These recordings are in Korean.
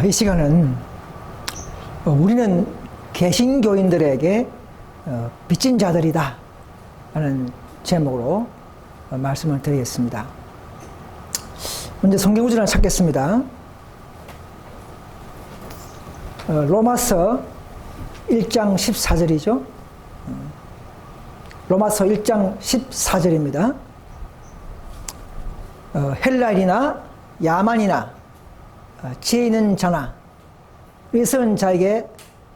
이 시간은 우리는 개신교인들에게 빚진 자들이다 하는 제목으로 말씀을 드리겠습니다. 먼저 성경 구절을 찾겠습니다. 로마서 1장 14절이죠. 로마서 1장 14절입니다. 헬라인이나 야만이나 지혜 있는 자나 위선한 자에게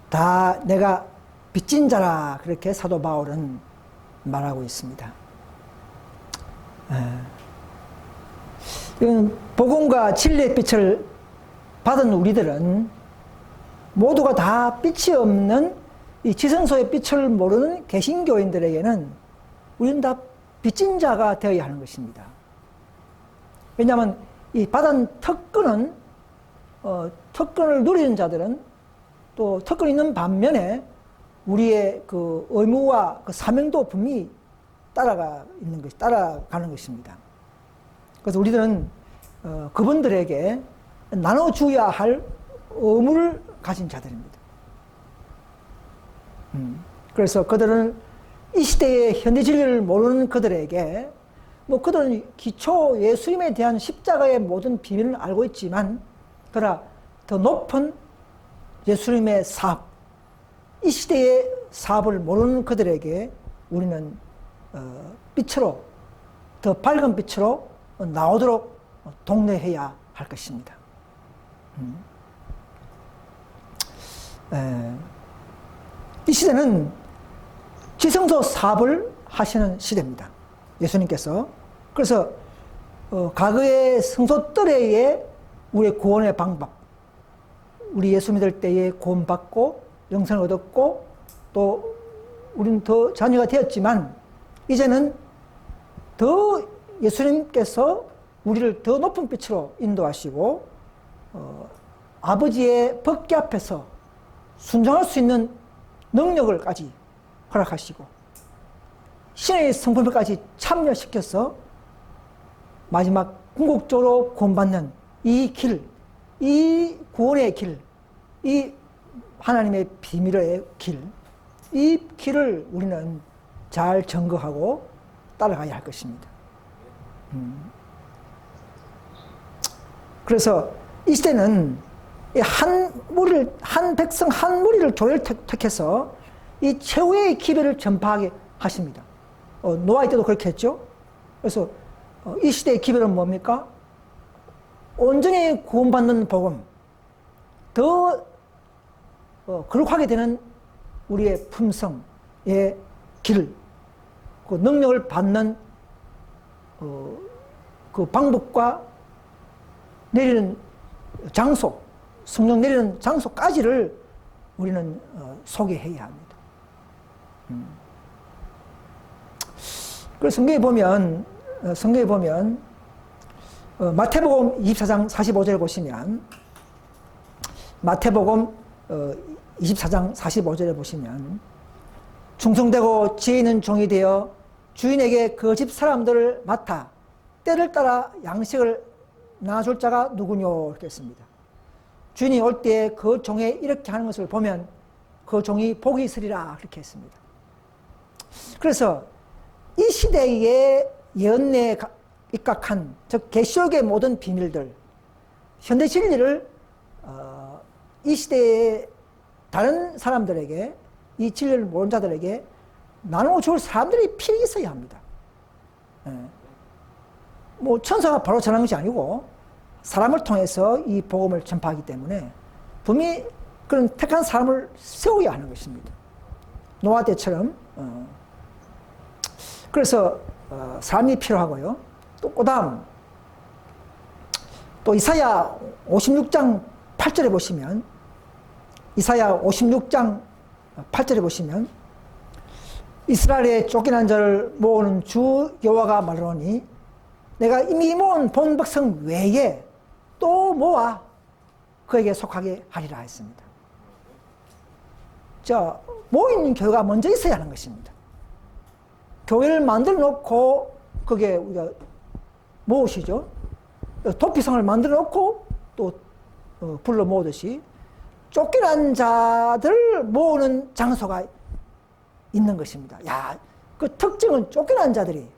다 내가 빚진 자라, 그렇게 사도 바울은 말하고 있습니다. 복음과 진리의 빛을 받은 우리들은 모두가 다 빛이 없는 이 지성소의 빛을 모르는 개신교인들에게는 우리는 다 빚진 자가 되어야 하는 것입니다. 왜냐하면 이 받은 특권은 특권을 누리는 자들은 또 특권이 있는 반면에 우리의 그 의무와 그 사명도 분명히 따라가는 것입니다. 그래서 우리들은 그분들에게 나눠줘야 할 의무를 가진 자들입니다. 그래서 그들은 이 시대의 현대 진리를 모르는 그들에게 그들은 기초 예수님에 대한 십자가의 모든 비밀을 알고 있지만, 그러나 더 높은 예수님의 사업, 이 시대의 사업을 모르는 그들에게 우리는 빛으로, 더 밝은 빛으로 나오도록 독려해야 할 것입니다. 이 시대는 지성소 사업을 하시는 시대입니다. 예수님께서. 그래서 과거의 성소 뜰에의 우리의 구원의 방법, 우리 예수 믿을 때에 구원받고 영생을 얻었고 또 우리는 더 자녀가 되었지만, 이제는 더 예수님께서 우리를 더 높은 빛으로 인도하시고 아버지의 법궤 앞에서 순종할 수 있는 능력을까지 허락하시고 신의 성품에까지 참여시켜서 마지막 궁극적으로 구원받는 이 길, 이 구원의 길, 이 하나님의 비밀의 길, 이 길을 우리는 잘 점거하고 따라가야 할 것입니다. 그래서 이 시대는 한 백성 한 무리를 조별 택해서 이 최후의 기별을 전파하게 하십니다. 노아의 때도 그렇게 했죠. 그래서 이 시대의 기별은 뭡니까? 온전히 구원받는 복음, 더 거룩하게 되는 우리의 품성의 길, 그 능력을 받는 그 방법과 내리는 장소, 성령 내리는 장소까지를 우리는 소개해야 합니다. 그래서 성경에 보면 마태복음 24장 45절을 보시면, 마태복음 24장 45절에 보시면, 충성되고 지혜 있는 종이 되어 주인에게 그 집 사람들을 맡아 때를 따라 양식을 나눠줄 자가 누구뇨? 이렇게 했습니다. 주인이 올 때 그 종에 이렇게 하는 것을 보면 그 종이 복이 있으리라, 그렇게 했습니다. 그래서 이 시대의 예언에 입각한, 즉 계시록의 모든 비밀들, 현대 진리를 이 시대의 다른 사람들에게, 이 진리를 모르는 자들에게 나눠줄 사람들이 필히 있어야 합니다. 천사가 바로 전한 것이 아니고 사람을 통해서 이 복음을 전파하기 때문에 분명히 그런 택한 사람을 세워야 하는 것입니다. 노아 때처럼. 그래서 사람이 필요하고요. 또 그다음 또 이사야 56장 8절에 보시면, 이사야 56장 8절에 보시면, 이스라엘의 쫓겨난 자를 모으는 주 여호와가 말하노니 내가 이미 모은 본 백성 외에 또 모아 그에게 속하게 하리라 했습니다. 자, 모이는 교회가 먼저 있어야 하는 것입니다. 교회를 만들어 놓고 그게 우리가 무엇이죠? 도피성을 만들어 놓고 또 불러 모으듯이 쫓겨난 자들을 모으는 장소가 있는 것입니다. 야, 그 특징은 쫓겨난 자들이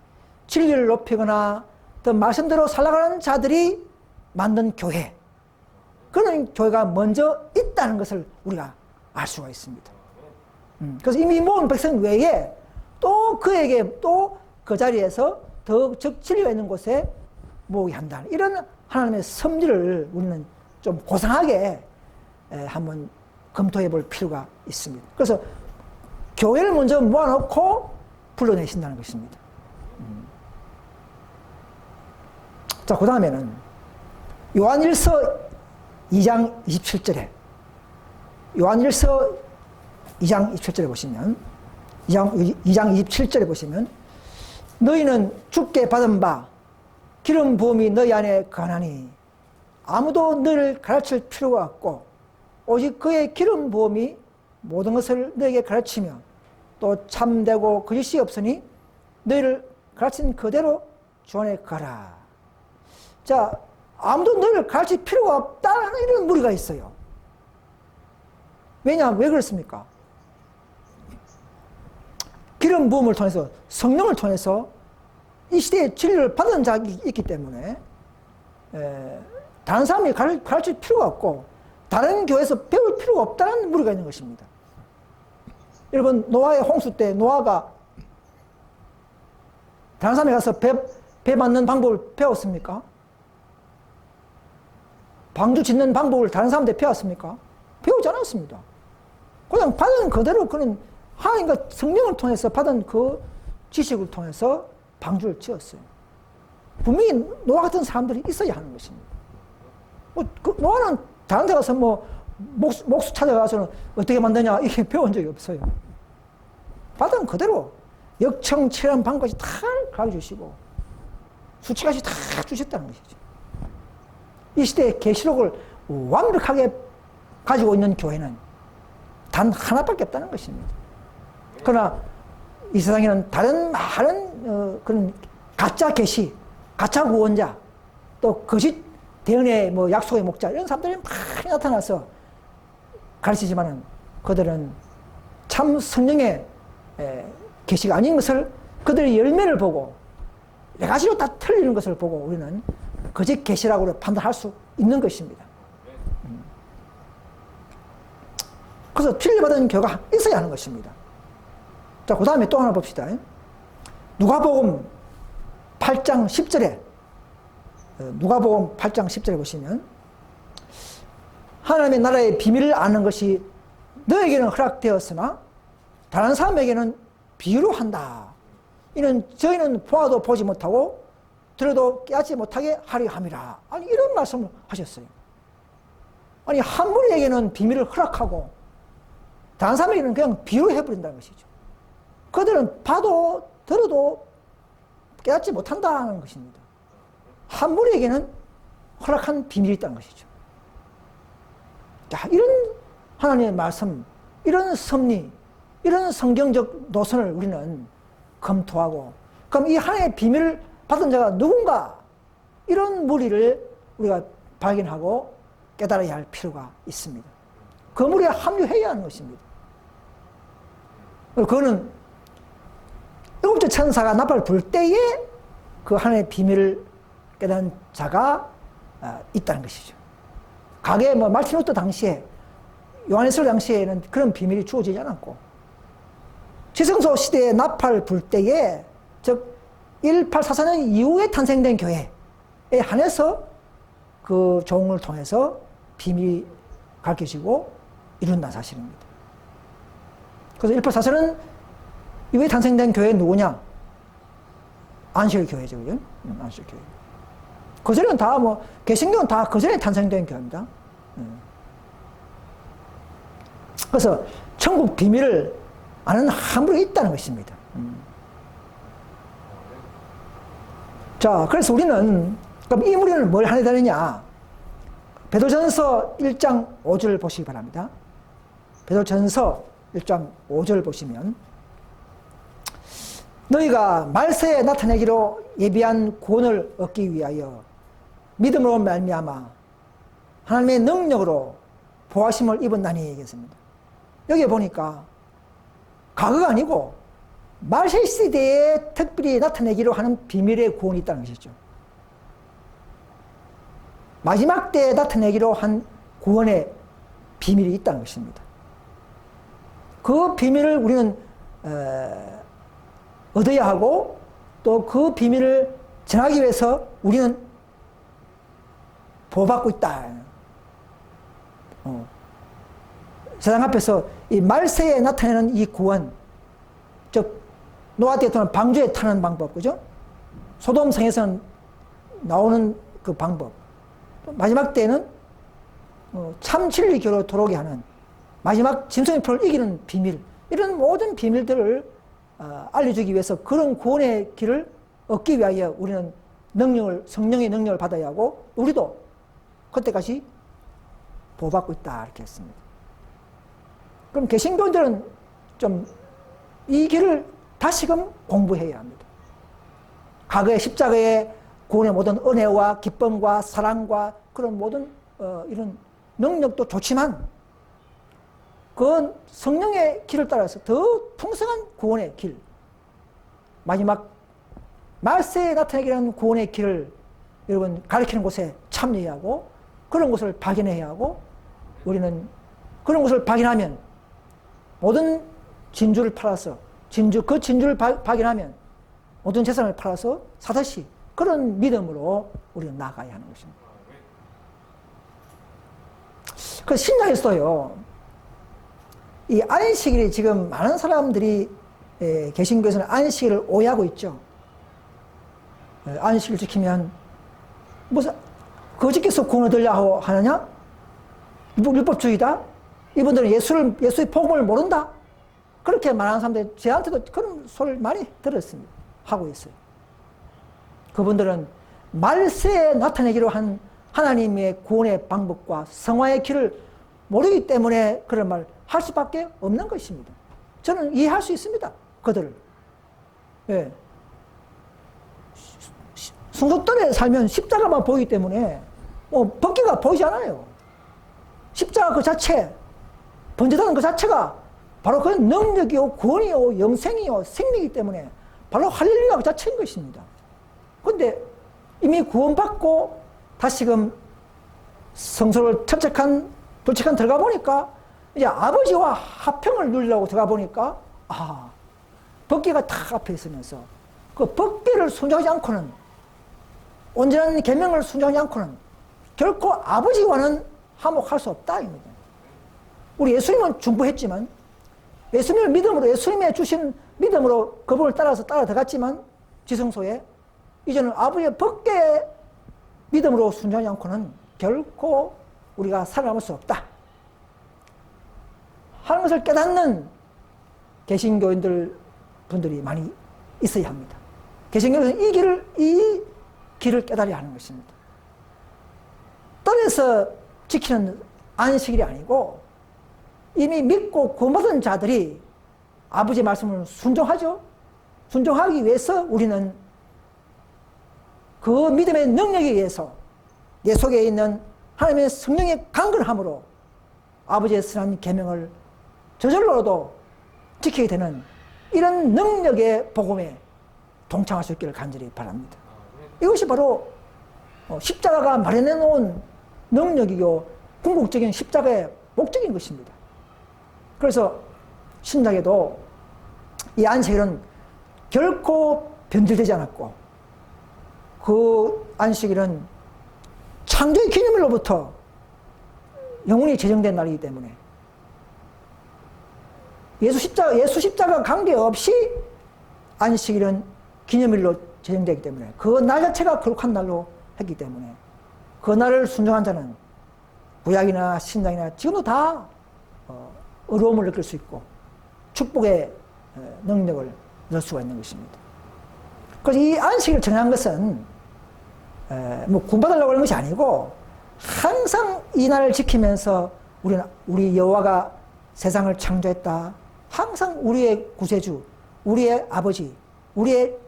진리를 높이거나 또 말씀대로 살아가는 자들이 만든 교회, 그런 교회가 먼저 있다는 것을 우리가 알 수가 있습니다. 그래서 이미 모은 백성 외에 또 그에게 또 그 자리에서 더 즉 진리가 있는 곳에 모으게 한다. 이런 하나님의 섭리를 우리는 좀 고상하게 한번 검토해 볼 필요가 있습니다. 그래서 교회를 먼저 모아놓고 불러내신다는 것입니다. 자, 그 다음에는 요한일서 2장 27절에 요한일서 2장 27절에 보시면 2장 27절에 보시면 너희는 주께 받은 바 기름 부음이 너희 안에 거하나니 아무도 너를 가르칠 필요가 없고 오직 그의 기름 부음이 모든 것을 너에게 가르치며 또 참되고 거짓이 없으니 너희를 가르친 그대로 주 안에 가라. 자, 아무도 너희를 가르칠 필요가 없다는 이런 무리가 있어요. 왜냐? 왜 그렇습니까? 기름 부음을 통해서 성령을 통해서 이 시대에 진리를 받은 자가 있기 때문에 다른 사람이 가르칠 필요가 없고 다른 교회에서 배울 필요가 없다는 무리가 있는 것입니다. 여러분, 노아의 홍수 때 노아가 다른 사람이 가서 배 맞는 방법을 배웠습니까? 방주 짓는 방법을 다른 사람한테 배웠습니까? 배우지 않았습니다. 그냥 받은 그대로 그는 하나님과 성령을 통해서 받은 그 지식을 통해서 방주를 지었어요. 분명히 노아 같은 사람들이 있어야 하는 것입니다. 노아는 다른 데 가서 목수 찾아가서는 어떻게 만드냐 이렇게 배운 적이 없어요. 받은 그대로 역청칠한 방까지 다 가르쳐주시고 수치까지 다 주셨다는 것이죠. 이 시대의 계시록을 완벽하게 가지고 있는 교회는 단 하나밖에 없다는 것입니다. 그러나 이 세상에는 다른 많은 그런 가짜 계시, 가짜 구원자, 또 거짓 대언의 약속의 목자 이런 사람들이 많이 나타나서 가르치지만은 그들은 참 성령의 계시가 아닌 것을 그들의 열매를 보고 여러 가지로 다 틀리는 것을 보고 우리는 거짓 계시라고 판단할 수 있는 것입니다. 그래서 진리받은 교회가 있어야 하는 것입니다. 자, 그 다음에 또 하나 봅시다. 누가복음 8장 10절에 누가복음 8장 10절에 보시면 하나님의 나라의 비밀을 아는 것이 너에게는 허락되었으나 다른 사람에게는 비유로 한다. 이는 저희는 보아도 보지 못하고 들어도 깨닫지 못하게 하려 함이라. 아니, 이런 말씀을 하셨어요. 아니, 한 무리에게는 비밀을 허락하고 다른 사람에게는 그냥 비유로 해버린다는 것이죠. 그들은 봐도 들어도 깨닫지 못한다는 것입니다. 한 무리에게는 허락한 비밀이 있다는 것이죠. 자, 이런 하나님의 말씀, 이런 섭리, 이런 성경적 노선을 우리는 검토하고, 그럼 이 하나님의 비밀을 받은 자가 누군가, 이런 무리를 우리가 발견하고 깨달아야 할 필요가 있습니다. 그 무리에 합류해야 하는 것입니다. 그거는 일곱째 천사가 나팔을 불 때에 그 하나님의 비밀을 깨달은 자가 있다는 것이죠. 가게 말틴 루터 당시에, 요한일서 당시에는 그런 비밀이 주어지지 않았고, 지성소 시대에 나팔 불 때에, 즉 1844년 이후에 탄생된 교회에 한해서 그 종을 통해서 비밀이 가르쳐지고 이룬다는 사실입니다. 그래서 1844년 이후에 탄생된 교회는 누구냐? 안식일 교회죠, 그죠? 안식일 교회. 그 전에는 다 개신교는 다 그 전에 탄생된 교회입니다. 그래서 천국 비밀을 아는 한 분이 있다는 것입니다. 자, 그래서 우리는 그럼 이 무리는 뭘 해야 되느냐? 베드로전서 1장 5절 보시기 바랍니다. 베드로전서 1장 5절 보시면 너희가 말세에 나타내기로 예비한 구원을 얻기 위하여 믿음으로 말미암아 하나님의 능력으로 보호하심을 입은 난이 얘기했습니다. 여기 보니까 과거가 아니고 말세 시대에 특별히 나타내기로 하는 비밀의 구원이 있다는 것이죠. 마지막 때에 나타내기로 한 구원의 비밀이 있다는 것입니다. 그 비밀을 우리는 얻어야 하고 또 그 비밀을 전하기 위해서 우리는 보호받고 있다. 세상 앞에서 이 말세에 나타내는 이 구원, 즉 노아 때 또는 방주에 타는 방법, 그죠? 소돔성에서는 나오는 그 방법, 마지막 때는 참 진리교로 들어오게 하는 마지막 짐승의 표를 이기는 비밀, 이런 모든 비밀들을 알려주기 위해서 그런 구원의 길을 얻기 위하여 우리는 성령의 능력을 받아야 하고 우리도 그때까지 보호받고 있다 이렇게 했습니다. 그럼 개신교들은 좀 이 길을 다시금 공부해야 합니다. 과거의 십자가의 구원의 모든 은혜와 기쁨과 사랑과 그런 모든 이런 능력도 좋지만 그 성령의 길을 따라서 더 풍성한 구원의 길, 마지막 말세에 나타나게 하는 구원의 길을 여러분 가르치는 곳에 참여해야 하고 그런 것을 발견해야 하고 우리는 그런 것을 발견하면 모든 진주를 팔아서 그 진주를 발견하면 모든 재산을 팔아서 사다시 그런 믿음으로 우리는 나아가야 하는 것입니다. 그 신약에서요, 이 안식일이 지금 많은 사람들이 개신교에서는 안식일을 오해하고 있죠. 안식일 지키면 무슨 거짓께서 구원을 얻으려 하느냐? 율법주의다? 이분들은 예수의 복음을 모른다? 그렇게 말하는 사람들이 저한테도 그런 소리를 많이 들었습니다. 하고 있어요. 그분들은 말세에 나타내기로 한 하나님의 구원의 방법과 성화의 길을 모르기 때문에 그런 말 할 수밖에 없는 것입니다. 저는 이해할 수 있습니다. 그들을. 예. 순국들에 살면 십자가만 보이기 때문에 법궤가 보이지 않아요. 십자가 그 자체, 번제다는 그 자체가 바로 그 능력이요, 구원이요, 영생이요, 생명이기 때문에 바로 할렐루야 그 자체인 것입니다. 그런데 이미 구원받고 다시금 성소를 도착한 들어가 보니까 이제 아버지와 화평을 누리려고 들어가 보니까 법궤가 탁 앞에 있으면서 그 법궤를 순종하지 않고는 온전한 계명을 순종하지 않고는 결코 아버지와는 화목할 수 없다 입니다. 우리 예수님은 중보했지만 예수님을 믿음으로 예수님의 주신 믿음으로 그분을 따라서 따라 들어갔지만 지성소에 이제는 아버지의 법궤 믿음으로 순종하지 않고는 결코 우리가 살아남을 수 없다 하는 것을 깨닫는 개신교인들 분들이 많이 있어야 합니다. 개신교는 이 길을 깨달아야 하는 것입니다. 뜰에서 지키는 안식일이 아니고 이미 믿고 구원받은 자들이 아버지의 말씀을 순종하죠. 순종하기 위해서 우리는 그 믿음의 능력에 의해서 내 속에 있는 하나님의 성령의 강건함으로 아버지의 선한 계명을 저절로도 지키게 되는 이런 능력의 복음에 동참할 수 있기를 간절히 바랍니다. 이것이 바로 십자가가 마련해 놓은 능력이고 궁극적인 십자가의 목적인 것입니다. 그래서 신약에도 이 안식일은 결코 변질되지 않았고 그 안식일은 창조의 기념일로부터 영원히 제정된 날이기 때문에 예수 십자가 관계없이 안식일은 기념일로 제정되기 때문에 그 날 자체가 거룩한 날로 했기 때문에 그 날을 순종한 자는 구약이나 신약이나 지금도 다 어려움을 느낄 수 있고 축복의 능력을 얻을 수가 있는 것입니다. 그래서 이 안식일을 정한 것은 구원받으려고 하는 것이 아니고 항상 이 날을 지키면서 우리 여호와가 세상을 창조했다. 항상 우리의 구세주, 우리의 아버지, 우리의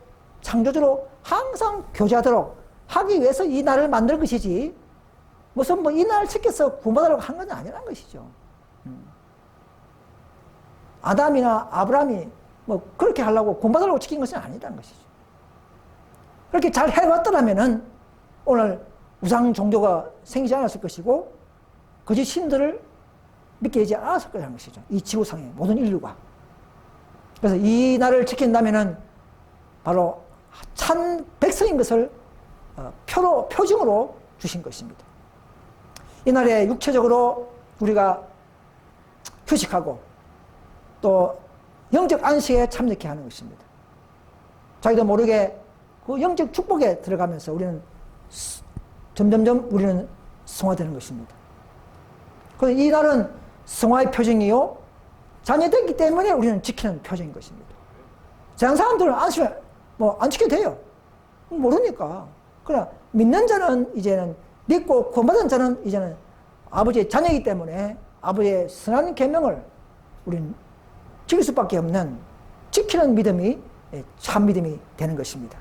창조주로 항상 교제하도록 하기 위해서 이 날을 만들 것이지 무슨 뭐 이날 지켜서 구원받으려고 한 건 아니라는 것이죠. 아담이나 아브라함이 뭐 그렇게 하려고 구원받으려고 지킨 것은 아니라는 것이죠. 그렇게 잘 해왔더라면은 오늘 우상 종교가 생기지 않았을 것이고 거짓 신들을 믿게 되지 않았을 거라는 것이죠. 이 지구상의 모든 인류가. 그래서 이 날을 지킨다면은 바로 참 백성인 것을 표징으로 주신 것입니다. 이날에 육체적으로 우리가 휴식하고 또 영적 안식에 참여케 하는 것입니다. 자기도 모르게 그 영적 축복에 들어가면서 우리는 점점점 우리는 성화되는 것입니다. 그래서 이 날은 성화의 표징이요, 자녀됐기 때문에 우리는 지키는 표징인 것입니다. 세상 사람들은 안 지켜도 돼요. 모르니까. 그러나 믿는 자는 이제는 믿고 구원받은 자는 이제는 아버지의 자녀이기 때문에 아버지의 선한 계명을 우리는 지킬 수밖에 없는 지키는 믿음이 참 믿음이 되는 것입니다.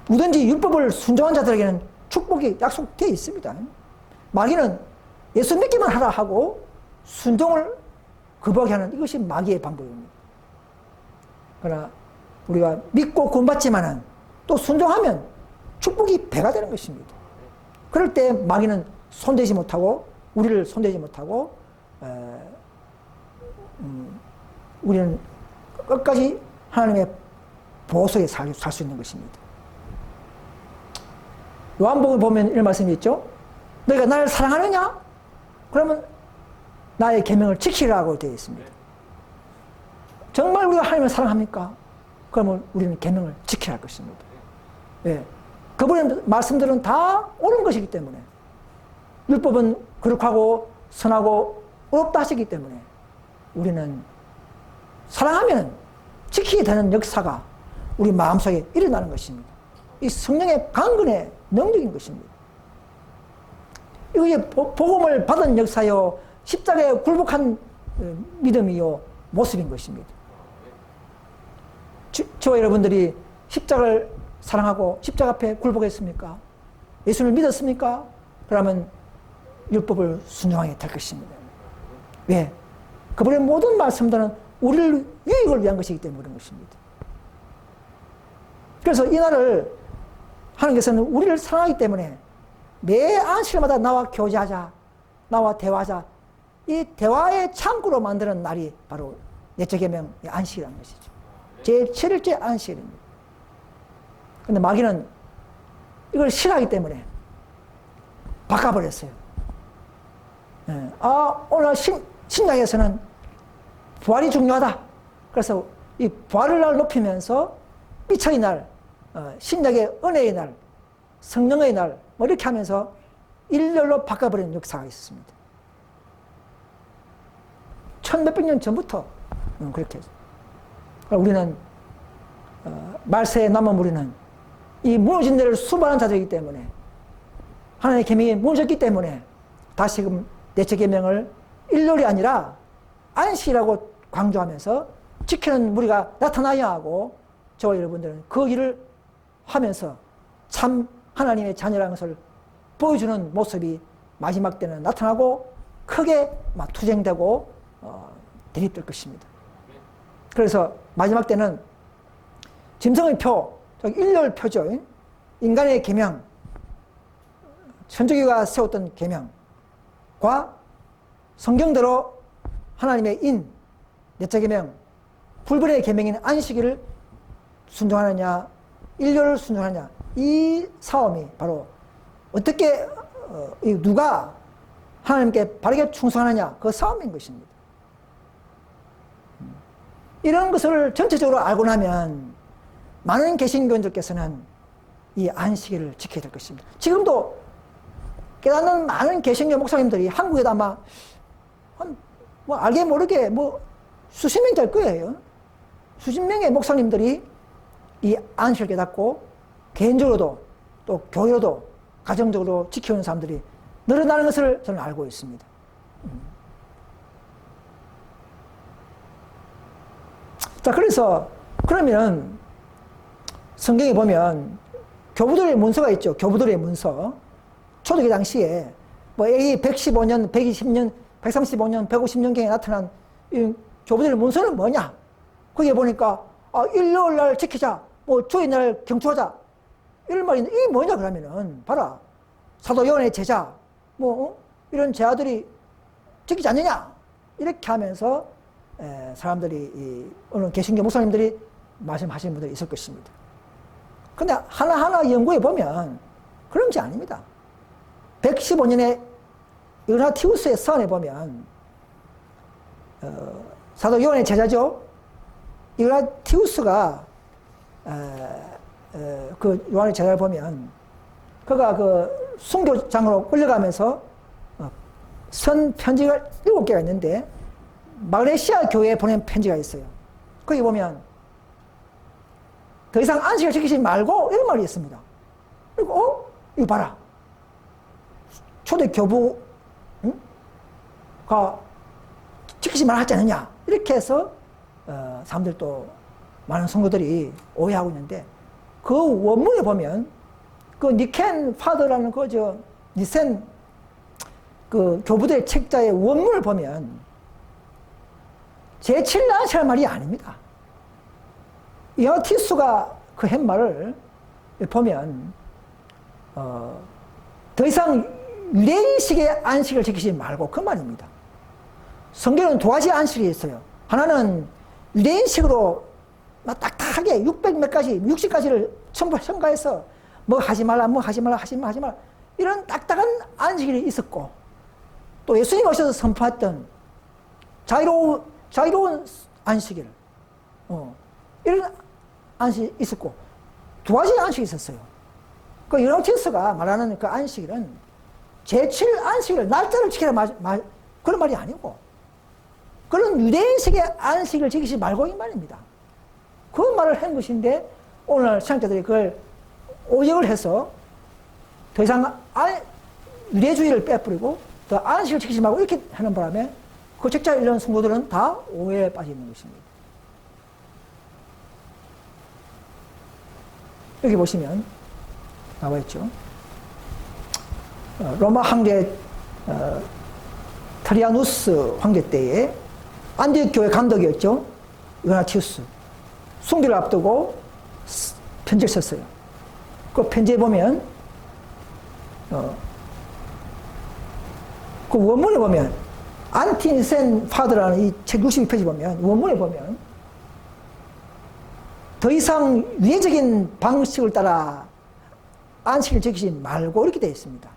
누구든지 율법을 순종한 자들에게는 축복이 약속되어 있습니다. 마귀는 예수 믿기만 하라 하고 순종을 거부하게 하는 이것이 마귀의 방법입니다. 그러나 우리가 믿고 구원받지만은 또 순종하면 축복이 배가 되는 것입니다. 그럴 때 마귀는 손대지 못하고 우리를 손대지 못하고 우리는 끝까지 하나님의 보호 속에 살 수 있는 것입니다. 요한복음 보면 이런 말씀이 있죠. 너희가 나를 사랑하느냐? 그러면 나의 계명을 지키라고 되어 있습니다. 정말 우리가 하나님을 사랑합니까? 그러면 우리는 계명을 지켜야 할 것입니다. 예. 그분의 말씀들은 다 옳은 것이기 때문에 율법은 거룩하고 선하고 어렵다 하시기 때문에 우리는 사랑하면 지키게 되는 역사가 우리 마음속에 일어나는 것입니다. 이 성령의 강건의 능력인 것입니다. 이게 복음을 받은 역사요, 십자가에 굴복한 믿음이요, 모습인 것입니다. 저와 여러분들이 십자가를 사랑하고 십자가 앞에 굴복했습니까? 예수를 믿었습니까? 그러면 율법을 순종하게 될 것입니다. 왜? 그분의 모든 말씀들은 우리를 유익을 위한 것이기 때문에 그런 것입니다. 그래서 이 날을 하나님께서는 우리를 사랑하기 때문에 매 안식일마다 나와 교제하자, 나와 대화하자, 이 대화의 창구로 만드는 날이 바로 넷째 계명의 안식이라는 것이죠. 제7일째 안식일입니다. 근데 마귀는 이걸 싫어하기 때문에 바꿔버렸어요. 예. 오늘 신약에서는 부활이 중요하다. 그래서 이 부활을 날 높이면서 삐처리 날, 신약의 은혜의 날, 성령의 날, 뭐 이렇게 하면서 일렬로 바꿔버리는 역사가 있었습니다. 천몇백 년 전부터 그렇게 했어요. 우리는 말세에 남은 우리는 이 무너진 데를 수반한 자들이기 때문에 하나님의 계명이 무너졌기 때문에 다시금 넷째 계명을 일렬이 아니라 안식이라고 강조하면서 지키는 우리가 나타나야 하고 저와 여러분들은 그 일을 하면서 참 하나님의 자녀라는 것을 보여주는 모습이 마지막 때는 나타나고 크게 막 투쟁되고 대립될 것입니다. 그래서 마지막 때는 짐승의 표, 일렬표죠. 인간의 계명, 천주교가 세웠던 계명과 성경대로 하나님의 넷째 계명, 불변의 계명인 안식일을 순종하느냐, 일렬을 순종하느냐, 이 싸움이 바로 어떻게 누가 하나님께 바르게 충성하느냐, 그 싸움인 것입니다. 이런 것을 전체적으로 알고 나면 많은 개신교인들께서는 이 안식일을 지켜야 될 것입니다. 지금도 깨닫는 많은 개신교 목사님들이 한국에도 아마 뭐 알게 모르게 뭐 수십 명 될 거예요. 수십 명의 목사님들이 이 안식을 깨닫고 개인적으로도 또 교회로도 가정적으로 지켜오는 사람들이 늘어나는 것을 저는 알고 있습니다. 자, 그래서 그러면 성경에 보면 교부들의 문서가 있죠. 교부들의 문서. 초대기 당시에 뭐 A 115년, 120년, 135년, 150년경에 나타난 이 교부들의 문서는 뭐냐? 거기에 보니까 일요일 날 지키자, 뭐 주일 날 경축하자 이런 말이 있는데 이게 뭐냐 그러면은 봐라 사도 요한의 제자 뭐 이런 제자들이 지키지 않느냐 이렇게 하면서 사람들이 오늘 개신교 목사님들이 말씀하시는 분들이 있을 것입니다. 근데 하나하나 연구해 보면 그런 게 아닙니다. 115년에 이그나티우스의 서원에 보면 사도 요한의 제자죠. 이그나티우스가 그 요한의 제자를 보면 그가 그 순교장으로 끌려가면서 선 편지가 7개가 있는데 마그네시아 교회에 보낸 편지가 있어요. 거기 보면 더 이상 안식을 지키지 말고 이런 말이 있습니다. 그리고 이거 봐라. 초대 교부가 지키지 말라 하지 않느냐 이렇게 해서 사람들 또 많은 성도들이 오해하고 있는데 그 원문에 보면 그 니켄 파더라는 니센 그 교부들의 책자의 원문을 보면 제7일 안식이라는 말이 아닙니다. 이그나티우스가 그 한 말을 보면 더 이상 유대인식의 안식을 지키지 말고 그 말입니다. 성경은 두 가지 안식이 있어요. 하나는 유대인식으로 딱딱하게 600 몇 가지, 60가지를 첨가해서 뭐 하지 말라, 뭐 하지 말라, 하지 말라 이런 딱딱한 안식이 있었고 또 예수님 오셔서 선포했던 자유로운 안식일 이런 안식이 있었고 두 가지 안식이 있었어요. 그 이그나티우스가 말하는 그 안식일은 제7 안식일 날짜를 지키라 그런 말이 아니고 그런 유대인식의 안식을 지키지 말고 이 말입니다. 그 말을 한 것인데 오늘 신학자들이 그걸 오역을 해서 더 이상 유대주의를 빼버리고 더 안식을 지키지 말고 이렇게 하는 바람에 그 책자 읽는 성도들은 다 오해에 빠져 있는 것입니다. 여기 보시면 나와 있죠. 로마 황제 트리아누스 황제 때에 안디옥 교회 감독이었죠. 이그나티우스. 순교를 앞두고 편지를 썼어요. 그 편지에 보면 그 원문에 보면 안티센 파드라는 이 책 62페이지 보면 원문에 보면 더 이상 유해적인 방식을 따라 안식을 지키지 말고 이렇게 되어 있습니다.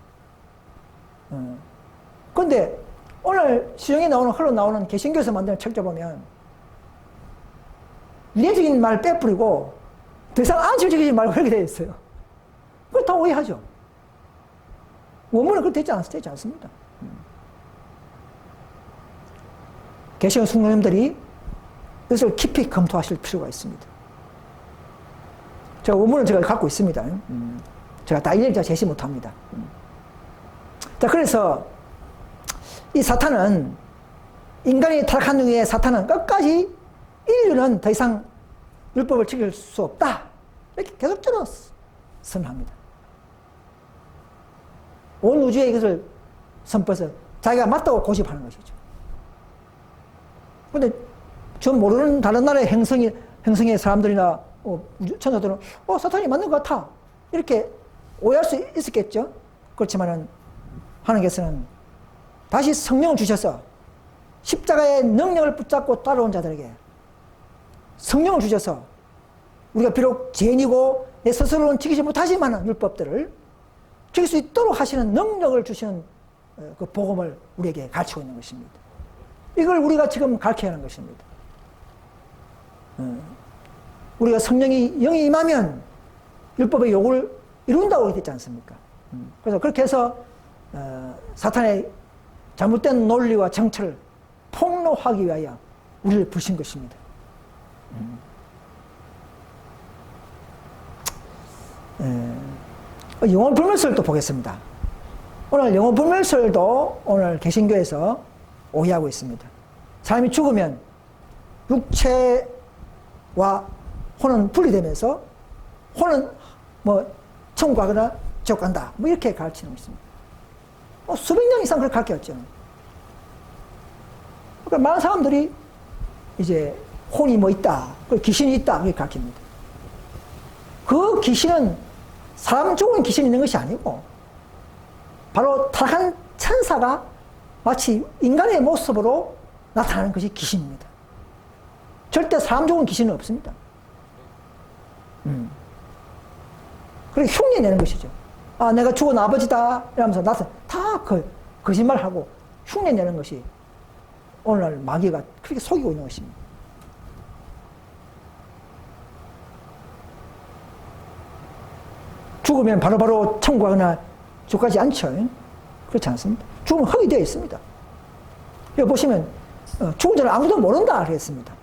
그런데 오늘 시중에 나오는 흘러나오는 개신교에서 만드는 책자 보면 유해적인 말 빼뿌리고 더 이상 안식을 지키지 말고 이렇게 되어 있어요. 그걸 다 오해하죠. 원문은 그렇게 되지 않습니다. 개신교 성도님들이 이것을 깊이 검토하실 필요가 있습니다. 제가 원문을 제가 갖고 있습니다. 제가 다 일일이 제시 못합니다. 자, 그래서 이 사탄은 인간이 타락한 후에 사탄은 끝까지 인류는 더 이상 율법을 지킬 수 없다. 이렇게 계속적으로 선언합니다. 온 우주에 이것을 선포해서 자기가 맞다고 고집하는 것이죠. 근데 전 모르는 다른 나라의 행성의 사람들이나 천사들은 사탄이 맞는 것 같아. 이렇게 오해할 수 있었겠죠. 그렇지만은 하나님께서는 다시 성령을 주셔서 십자가의 능력을 붙잡고 따라온 자들에게 성령을 주셔서 우리가 비록 죄인이고 내 스스로는 지키지 못하지만 율법들을 지킬 수 있도록 하시는 능력을 주시는 그 복음을 우리에게 가르치고 있는 것입니다. 이걸 우리가 지금 가르쳐야 하는 것입니다. 우리가 성령이 영이 임하면 율법의 요구를 이룬다고 했지 않습니까? 그래서 그렇게 해서 사탄의 잘못된 논리와 정체를 폭로하기 위하여 우리를 부르신 것입니다. 영혼 불멸설도 보겠습니다. 오늘 영혼 불멸설도 오늘 개신교에서 오해하고 있습니다. 사람이 죽으면 육체와 혼은 분리되면서 혼은 뭐 천국 가거나 지옥 간다 뭐 이렇게 가르치는 것입니다. 수백 년 이상 그렇게 가르쳤죠. 그러니까 많은 사람들이 이제 혼이 뭐 있다, 귀신이 있다, 그렇게 가르칩니다. 그 귀신은 사람 죽은 귀신이 있는 것이 아니고, 바로 타락한 천사가 마치 인간의 모습으로 나타나는 것이 귀신입니다. 절대 사람 죽은 귀신은 없습니다. 그렇게 흉내 내는 것이죠. 아, 내가 죽은 아버지다 이러면서 다 거짓말하고 흉내 내는 것이 오늘날 마귀가 그렇게 속이고 있는 것입니다. 죽으면 바로바로 천국 가거나 죽지 않죠. 그렇지 않습니다. 죽으면 흙이 되어 있습니다. 여기 보시면 죽은 자는 아무도 모른다 그랬습니다.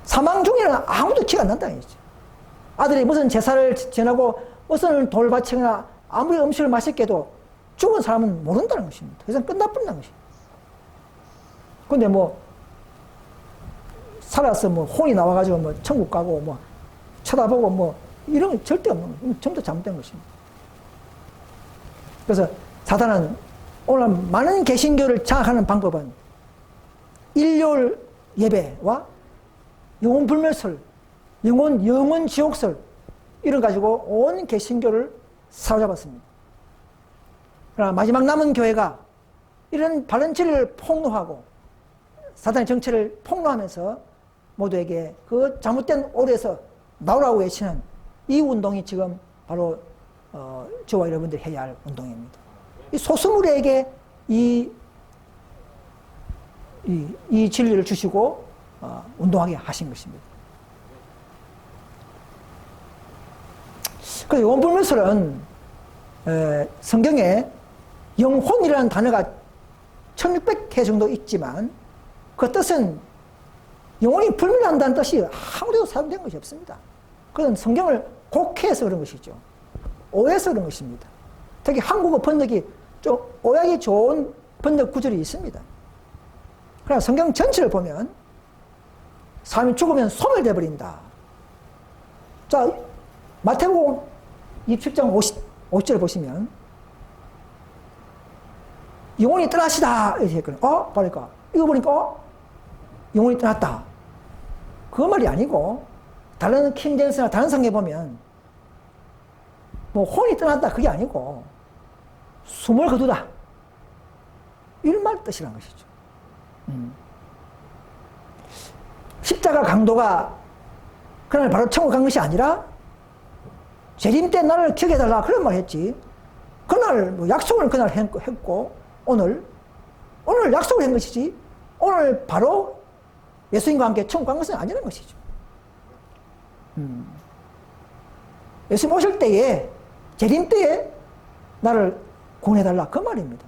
사망 중에는 아무도 기가 안 난다 했죠. 아들이 무슨 제사를 지내고 무슨 돌 바치거나 아무리 음식을 맛있게도 죽은 사람은 모른다는 것입니다. 그래서 끝나버린다는 것입니다. 근데 뭐 살아서 뭐 혼이 나와가지고 뭐 천국 가고 뭐 쳐다보고 뭐 이런 건 절대 없는 거예요. 전부 다 잘못된 것입니다. 그래서 사단은 오늘 많은 개신교를 장악하는 방법은 일요일 예배와 영혼 불멸설, 영혼 지옥설 이런 가지고 온 개신교를 사로잡았습니다. 그러나 마지막 남은 교회가 이런 바른 진리를 폭로하고 사단의 정체를 폭로하면서 모두에게 그 잘못된 오류에서 나오라고 외치는 이 운동이 지금 바로 저와 여러분들이 해야 할 운동입니다. 이 소수물에게 이 진리를 주시고 운동하게 하신 것입니다. 그래서 영혼불멸설은 성경에 영혼이라는 단어가 1600회 정도 있지만 그 뜻은 영혼이 불멸한다는 뜻이 아무데도 사용된 것이 없습니다. 그건 성경을 곡해해서 그런 것이죠. 오해해서 그런 것입니다. 특히 한국어 번역이 좀 오해하기 좋은 번역 구절이 있습니다. 그러나 성경 전체를 보면 사람이 죽으면 소멸돼 버린다. 자, 마태복음 27장 50절 보시면 영혼이 떠나시다 이렇게 했거든요. 그러니까 이거 보니까 영혼이 떠났다. 그 말이 아니고 다른 킹제임스나 다른 성경에 보면 뭐 혼이 떠났다 그게 아니고 숨을 거두다 이런 말 뜻이란 것이죠. 십자가 강도가 그날 바로 천국 간 것이 아니라 재림 때 나를 기억해달라 그런 말 했지. 그날 뭐 약속을 그날 했고 오늘 약속을 한 것이지 오늘 바로 예수님과 함께 천국 간 것은 아니라는 것이죠. 예수님 오실 때에 재림 때에 나를 구원해달라 그 말입니다.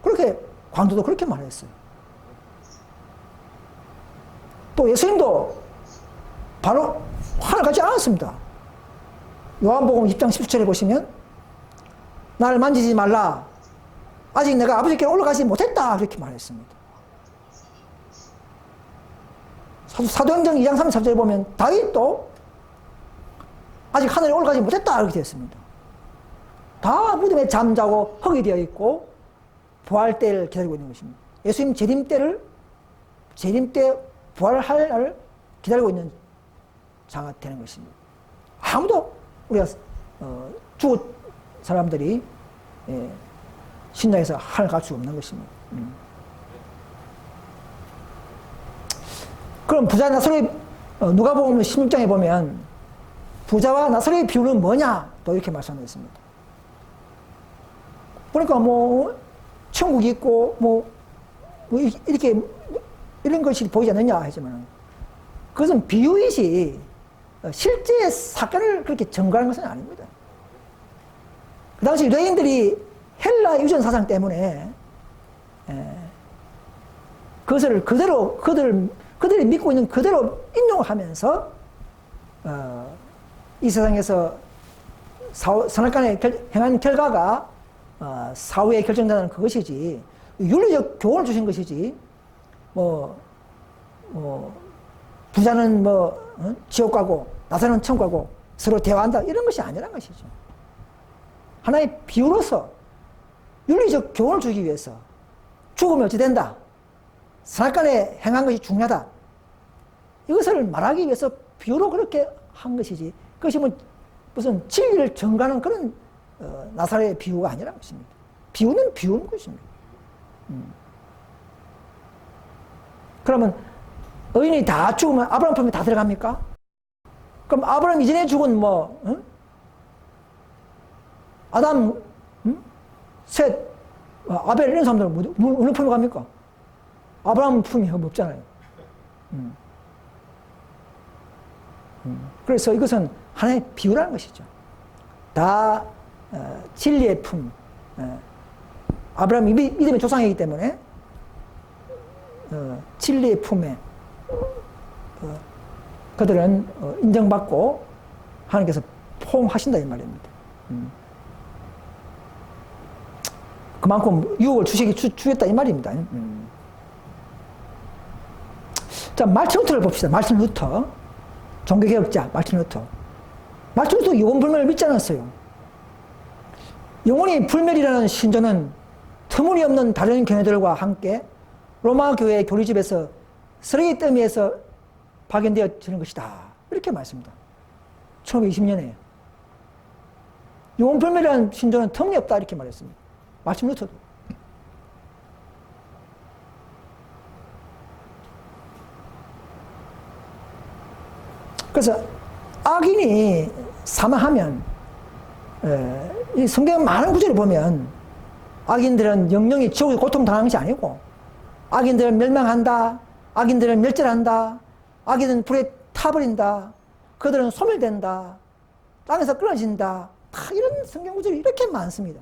그렇게 광도도 그렇게 말했어요. 또 예수님도 바로 하늘 가지 않았습니다. 요한복음 10장 17절에 보시면 나를 만지지 말라 아직 내가 아버지께 올라가지 못했다 그렇게 말했습니다. 사도행전 2장 33절에 보면 다윗도 아직 하늘에 올라가지 못했다 이렇게 되었습니다. 다 무덤에 잠자고 흙이 되어 있고 부활 때를 기다리고 있는 것입니다. 예수님 재림 때 부활할 날을 기다리고 있는 자가 되는 것입니다. 아무도 우리가 죽은 사람들이 신약에서 하늘 갈 수 없는 것입니다. 그럼 부자 나사로의 누가복음 16장에 보면 부자와 나사로의 비유는 뭐냐 또 이렇게 말씀하셨습니다. 그러니까 뭐 천국이 있고 뭐 이렇게 이런 것이 보이지 않느냐 하지만 그것은 비유이지 실제 사건을 그렇게 증거하는 것은 아닙니다. 그 당시 유대인들이 헬라 유전 사상 때문에 그것을 그대로 그들이 믿고 있는 그대로 인용하면서 이 세상에서 선악간에 행한 결과가 사후에 결정되는 그것이지 윤리적 교훈을 주신 것이지 부자는 지옥 가고 나사로는 천국 가고 서로 대화한다 이런 것이 아니란 것이죠. 하나의 비유로서 윤리적 교훈을 주기 위해서 죽으면 어찌 된다. 선악간에 행한 것이 중요하다. 이것을 말하기 위해서 비유로 그렇게 한 것이지. 그것이 뭐 무슨 진리를 전가하는 그런 나사렛의 비유가 아니라는 것입니다. 비유는 비유인 것입니다. 그러면 의인이 다 죽으면 아브라함 품에 다 들어갑니까? 그럼 아브라함 이전에 죽은 뭐 아담, 셋, 아벨 이런 사람들은 어느 품에 갑니까? 아브라함 품이 없잖아요. 그래서 이것은 하나의 비유라는 것이죠. 다 진리의 품, 아브라함이 믿음의 조상이기 때문에 진리의 품에 그들은 인정받고 하나님께서 포옹하신다 이 말입니다. 그만큼 유혹을 주겠다 이 말입니다. 자, 말틴 루터를 봅시다. 말틴 루터, 종교개혁자 말틴 루터. 말틴 루터 영혼 불멸을 믿지 않았어요. 영혼이 불멸이라는 신조는 터무니없는 다른 견해들과 함께 로마 교회 교리집에서 쓰레기 더미에서 발견되어지는 것이다. 이렇게 말씀합니다. 1920년에 영혼 불멸이라는 신조는 터무니없다 이렇게 말했습니다. 말틴 루터도. 그래서 악인이 사망하면 이 성경 많은 구절을 보면 악인들은 영영이 지옥에 고통당하는 것이 아니고 악인들은 멸망한다. 악인들은 멸절한다. 악인은 불에 타버린다. 그들은 소멸된다. 땅에서 끊어진다. 다 이런 성경 구절이 이렇게 많습니다.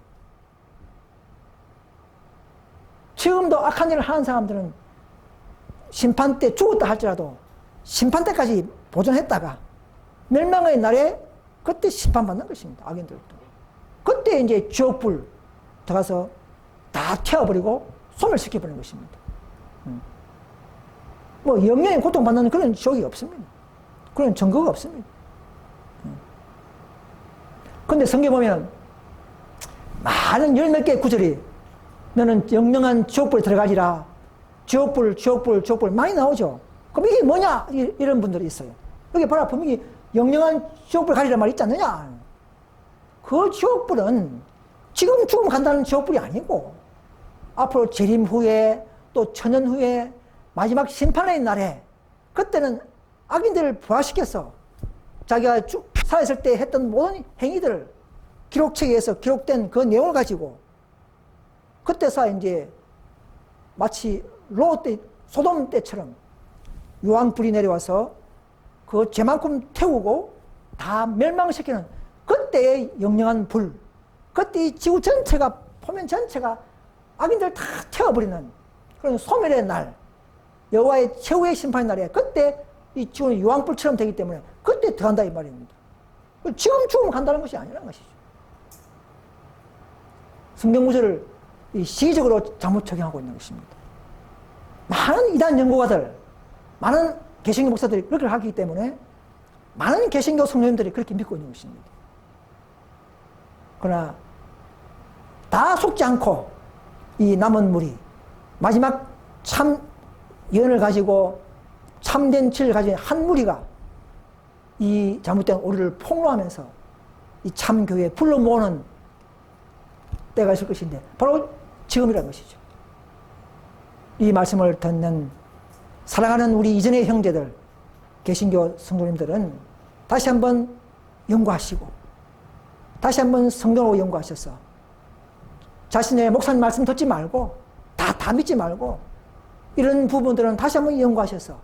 지금도 악한 일을 하는 사람들은 심판 때 죽었다 할지라도 심판 때까지 보존했다가 멸망의 날에 그때 심판받는 것입니다. 악인들도. 그때 이제 지옥불 들어가서 다 태워버리고 소멸시켜버리는 것입니다. 뭐 영영의 고통받는 그런 지옥이 없습니다. 그런 증거가 없습니다. 그런데 성경 보면 많은 열 몇 개의 구절이 너는 영영한 지옥불에 들어가지라. 지옥불 많이 나오죠. 그럼 이게 뭐냐? 이런 분들이 있어요. 여기 봐라. 분명히 영영한 지옥불 가리란 말이 있지 않느냐? 그 지옥불은 지금 죽으면 간다는 지옥불이 아니고 앞으로 재림 후에 또 천년 후에 마지막 심판의 날에 그때는 악인들을 부활시켜서 자기가 살아있을 때 했던 모든 행위들을 기록책에서 기록된 그 내용을 가지고 그때서 이제 마치 롯 때, 소돔 때처럼 유황불이 내려와서 그 죄만큼 태우고 다 멸망시키는 그때의 영영한 불, 그때 이 지구 전체가, 포면 전체가 악인들 다 태워버리는 그런 소멸의 날, 여호와의 최후의 심판의 날에 그때 이 지구는 유황불처럼 되기 때문에 그때 들어간다 이 말입니다. 지금 죽으면 간다는 것이 아니라는 것이죠. 성경 구절을 시기적으로 잘못 적용하고 있는 것입니다. 많은 이단 연구가들, 많은 개신교 목사들이 그렇게 하기 때문에 많은 개신교 성도님들이 그렇게 믿고 있는 것입니다. 그러나 다 속지 않고 이 남은 무리 마지막 참 예언을 가지고 참된 진리를 가진 한 무리가 이 잘못된 오류를 폭로하면서 이 참교회에 불러 모으는 때가 있을 것인데 바로 지금이라는 것이죠. 이 말씀을 듣는 사랑하는 우리 이전의 형제들, 개신교 성도님들은 다시 한번 연구하시고 다시 한번 성경으로 연구하셔서 자신의 목사님 말씀 듣지 말고 다 믿지 말고 이런 부분들은 다시 한번 연구하셔서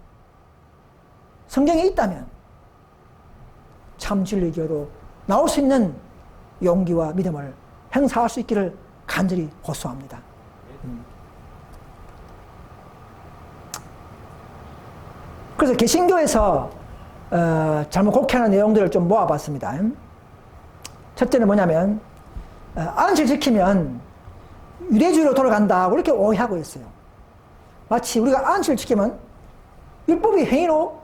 성경에 있다면 참 진리교로 나올 수 있는 용기와 믿음을 행사할 수 있기를 간절히 호소합니다. 그래서 개신교에서 잘못 곡해하는 내용들을 좀 모아봤습니다. 첫째는 뭐냐면 안식을 지키면 유대주의로 돌아간다고 이렇게 오해하고 있어요. 마치 우리가 안식을 지키면 율법의 행위로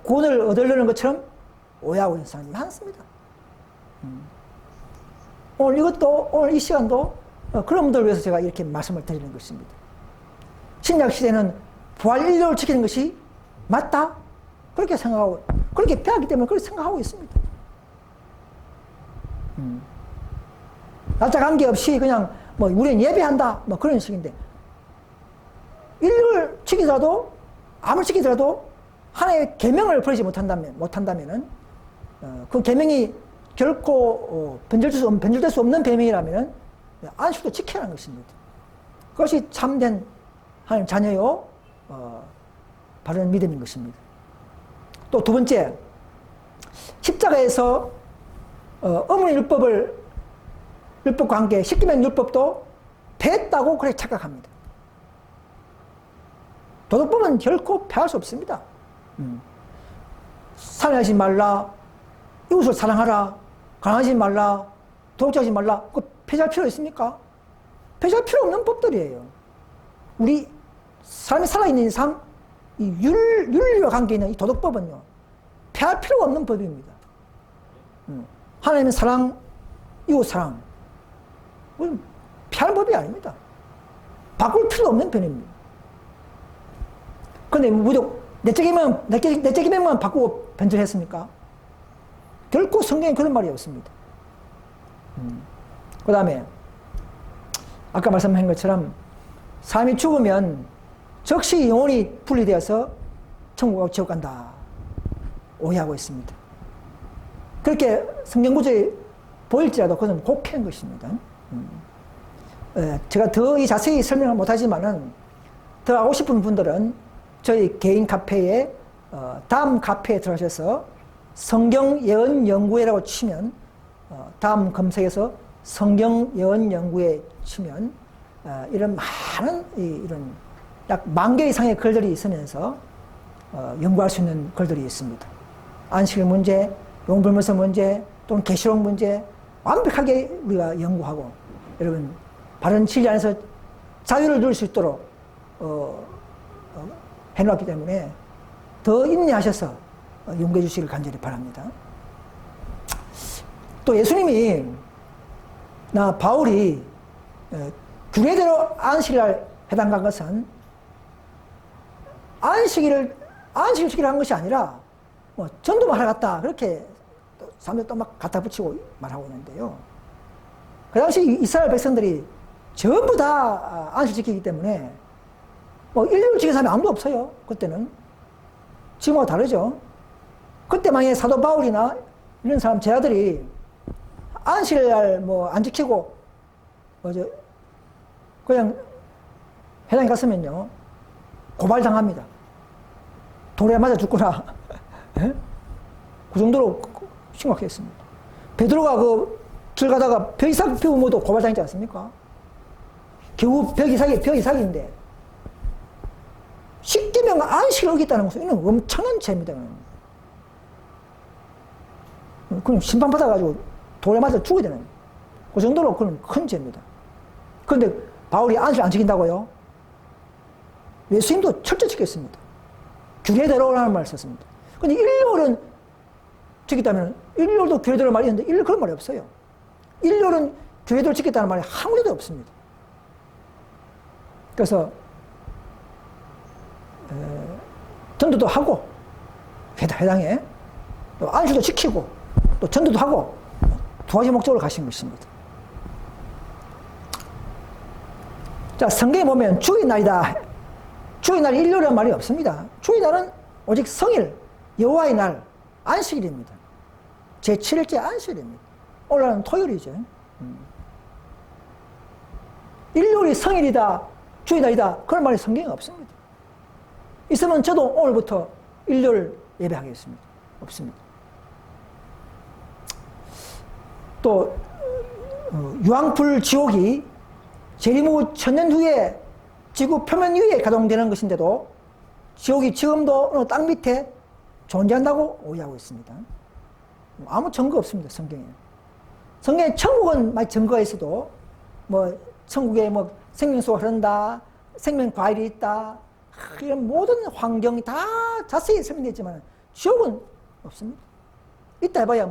구원을 얻으려는 것처럼 오해하고 있는 사람이 많습니다. 오늘 이 시간도 그런 분들을 위해서 제가 이렇게 말씀을 드리는 것입니다. 신약 시대는 부활 인류를 지키는 것이 맞다? 그렇게 생각하고, 그렇게 배웠기 때문에 그렇게 생각하고 있습니다. 날짜 관계없이 그냥 뭐 우리는 예배한다 뭐 그런 식인데, 인류를 지키더라도 아무리 지키더라도 하나의 계명을 버리지 못한다면은 그 계명이 결코 변질될 수 없는 계명이라면은 안식도 지켜야 하는 것입니다. 그것이 참된 하나님 자녀요 바른 믿음인 것입니다. 또 두 번째, 십자가에서 어머니 율법 관계, 십계명 율법도 패했다고 그렇게 착각합니다. 도덕법은 결코 패할 수 없습니다. 살인하지 말라, 이웃을 사랑하라, 가난하지 말라, 도둑질하지 말라, 그거 폐지할 필요 있습니까? 폐지할 필요 없는 법들이에요. 우리 사람이 살아있는 이상 이 윤리와 관계 있는 이 도덕법은요, 폐할 필요가 없는 법입니다. 하나님의 사랑, 이웃 사랑, 피할 법이 아닙니다. 바꿀 필요 없는 편입니다. 그런데 무조건 내적 계명만 바꾸고 변절했습니까? 결코 성경에 그런 말이 없습니다. 그 다음에 아까 말씀한 것처럼 사람이 죽으면 즉시 영혼이 분리되어서 천국하고 지옥 간다 오해하고 있습니다. 그렇게 성경 구절이 보일지라도 그것은 곡해한 것입니다. 제가 더 자세히 설명을 못하지만은 더 하고 싶은 분들은 저희 개인 카페에 다음 카페에 들어가셔서 성경 예언 연구회라고 치면 다음 검색에서 성경 예언 연구회 치면 이런 많은 이런 약 10,000개 이상의 글들이 있으면서 연구할 수 있는 글들이 있습니다. 안식일 문제, 용불문서 문제, 또는 계시록 문제 완벽하게 우리가 연구하고 여러분 바른 진리 안에서 자유를 누릴 수 있도록 해놓았기 때문에 더 인내하셔서 연구해 주시길 간절히 바랍니다. 또 예수님이 바울이 규례대로 안식일날 해당 간 것은 안식일을 지키려 한 것이 아니라 전도만 하러 갔다 그렇게 사람들 또 막 갖다 붙이고 말하고 있는데요. 그 당시 이스라엘 백성들이 전부 다 안식 지키기 때문에 인류를 지키는 사람이 아무도 없어요. 그때는. 지금하고 다르죠. 그때 만약에 사도 바울이나 이런 사람 제자들이 안식일날 안 지키고 그냥 회당에 갔으면요 고발당합니다. 돌에 맞아 죽거나 그 정도로 심각했습니다. 베드로가 길 가다가 벽 이삭 피우고도 고발당했지 않습니까? 겨우 벽 이삭인데 십계명 안식을 어겼다는 것은 이는 엄청난 죄입니다. 그럼 심판받아가지고 돌에 맞아 죽어야 되는 그 정도로 그건 큰 죄입니다. 그런데 바울이 안식을 안 지킨다고요? 예수님도 철저히 지켰습니다. 규례대로라는 말을 썼습니다. 근데 일요일은 지켰다면 일요일도 규례대로 말이 있는데 일요일 그런 말이 없어요. 일요일은 규례대로 지켰다는 말이 한 군데도 없습니다. 그래서 전도도 하고 회당에 또 안식도 지키고 또 전도도 하고 두 가지 목적으로 가신 것입니다. 자, 성경에 보면 주일날이다. 주일날이 일요일이라는 말이 없습니다. 주일날은 오직 성일, 여호와의 날, 안식일입니다. 제7일째 안식일입니다. 오늘은 토요일이죠. 일요일이 성일이다, 주일날이다 그런 말이 성경에 없습니다. 있으면 저도 오늘부터 일요일 예배하겠습니다. 없습니다. 또 유황불 지옥이 재림 후 1000년 후에 지구 표면 위에 가동되는 것인데도 지옥이 지금도 어느 땅 밑에 존재한다고 오해하고 있습니다. 아무 증거 없습니다. 성경에. 성경에 천국은 많이 증거가 있어도 천국에 생명수가 흐른다, 생명 과일이 있다, 이런 모든 환경이 다 자세히 설명되지만 지옥은 없습니다. 이따 해봐야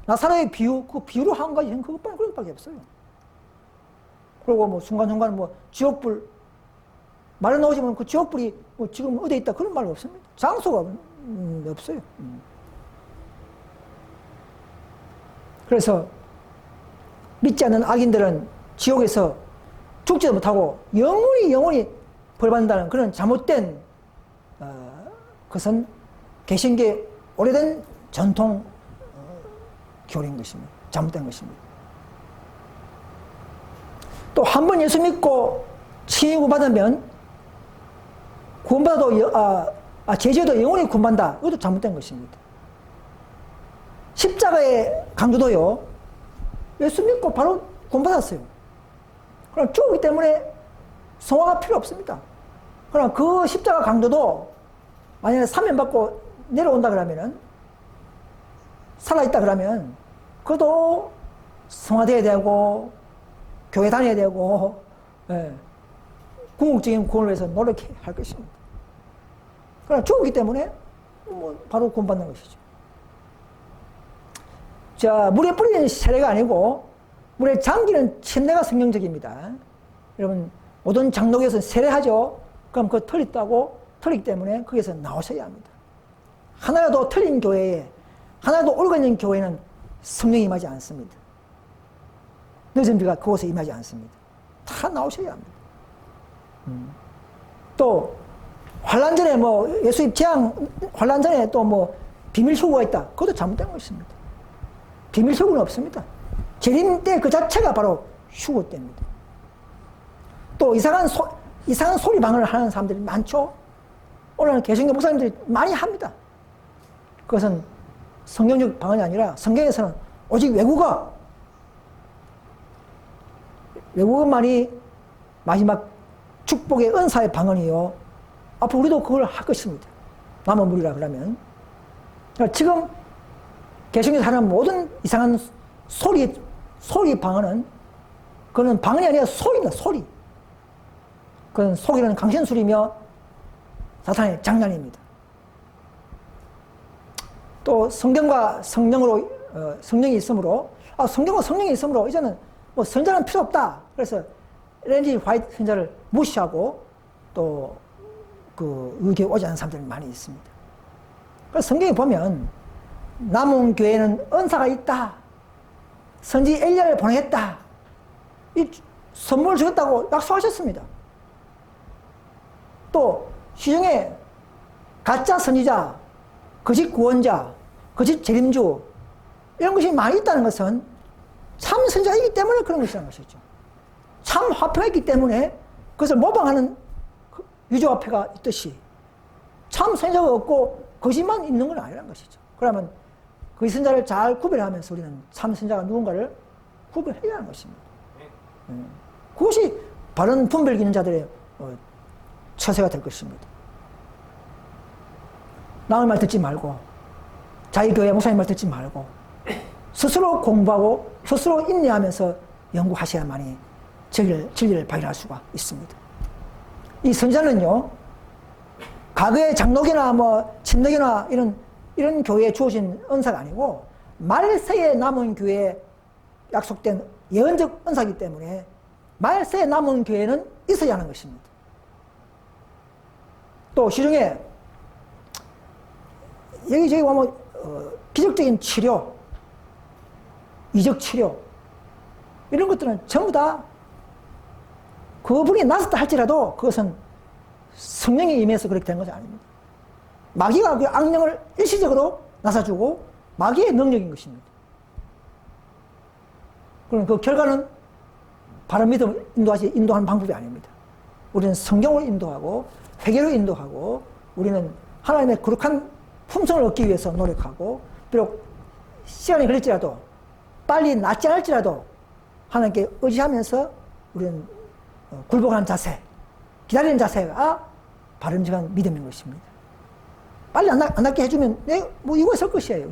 나사로의 비유, 그 비유로 한 가지, 그것밖에 없어요. 그리고 뭐 순간순간 뭐 지옥불, 말에 나오지만 그 지옥불이 뭐 지금 어디에 있다 그런 말 없습니다. 장소가 없어요. 그래서 믿지 않는 악인들은 지옥에서 죽지도 못하고 영원히 벌받는다는 그런 잘못된 것은 개신교의 오래된 전통 교리인 것입니다. 잘못된 것입니다. 또 한 번 예수 믿고 칭의구 받으면 구원받아도 죄지어도 영원히 구원받는다. 이것도 잘못된 것입니다. 십자가의 강조도요. 예수 믿고 바로 구원받았어요. 그럼 죽었기 때문에 성화가 필요 없습니다. 그럼 그 십자가 강도도 만약에 사면받고 내려온다 그러면은 살아있다 그러면 그도 성화돼야 되고 교회 다녀야 되고 궁극적인 구원을 위해서 노력해야 할 것입니다. 그러나 죽었기 때문에 뭐 바로 구원받는 것이죠. 자, 물에 뿌리는 세례가 아니고 물에 잠기는 침례가 성경적입니다. 여러분 모든 장로교에서 세례하죠. 그럼 그 틀렸다고 틀리기 때문에 거기서 나오셔야 합니다. 하나라도 틀린 교회에 하나라도 옳고 있는 교회는 성령이 임하지 않습니다. 늦은 비가 그곳에 임하지 않습니다. 다 나오셔야 합니다. 또 환란 전에 뭐 예수님 재앙 환란 전에 또 뭐 비밀 소구가 있다. 그것도 잘못된 것입니다. 비밀 소구는 없습니다. 재림 때 그 자체가 바로 휴거 때입니다. 또 이상한 소리 방언을 하는 사람들이 많죠. 오늘은 개신교 목사님들이 많이 합니다. 그것은 성경적 방언이 아니라 성경에서는 오직 외국어만이 마지막 축복의 은사의 방언이요. 앞으로 우리도 그걸 할 것입니다. 남은 무리라 그러면. 그러니까 지금 개신교에서 하는 모든 이상한 소리 방언은 그건 방언이 아니라 소리입니다. 소리. 그건 속이는 강신술이며 사탄의 장난입니다. 또 성경과 성령으로 성령이 있으므로 성경과 성령이 있으므로 이제는 뭐 선자는 필요 없다. 그래서 엘렌지 화이트 선자를 무시하고 또 그 의교에 오지 않는 사람들이 많이 있습니다. 그래서 성경에 보면 남은 교회는 은사가 있다. 선지 엘리야를 보내겠다. 이 선물을 주겠다고 약속하셨습니다. 또 시중에 가짜 선지자, 거짓 구원자, 거짓 재림주 이런 것이 많이 있다는 것은 참 선지자이기 때문에 그런 것이라는 것이죠. 참 화폐가 있기 때문에 그것을 모방하는 유조화폐가 있듯이 참 선지자가 없고 거짓만 있는 건 아니라는 것이죠. 그러면 그 선지자를 잘 구별하면서 우리는 참 선지자가 누군가를 구별해야 하는 것입니다. 그것이 바른 분별 기는 자들의 처세가 될 것입니다. 남의 말 듣지 말고 자기 교회 목사님 말 듣지 말고 스스로 공부하고 스스로 인내하면서 연구하셔야만이 진리를 발견할 수가 있습니다. 이 선지자는요, 과거의 장로교나 뭐 침례교나 이런 교회에 주어진 은사가 아니고 말세에 남은 교회에 약속된 예언적 은사이기 때문에 말세에 남은 교회는 있어야 하는 것입니다. 또 시중에 여기저기 보면 기적적인 치료, 이적 치료 이런 것들은 전부 다 그분이 나섰다 할지라도 그것은 성령이 임해서 그렇게 된 것이 아닙니다. 마귀가 그 악령을 일시적으로 나서주고 마귀의 능력인 것입니다. 그럼 그 결과는 바른 믿음을 인도하는 방법이 아닙니다. 우리는 성경으로 인도하고 회개로 인도하고 우리는 하나님의 거룩한 품성을 얻기 위해서 노력하고 비록 시간이 걸릴지라도 빨리 낫지 않을지라도 하나님께 의지하면서 우리는 굴복하는 자세, 기다리는 자세가 바른정한 믿음인 것입니다. 빨리 안 낫게 해주면 뭐 이거 있을 것이에요.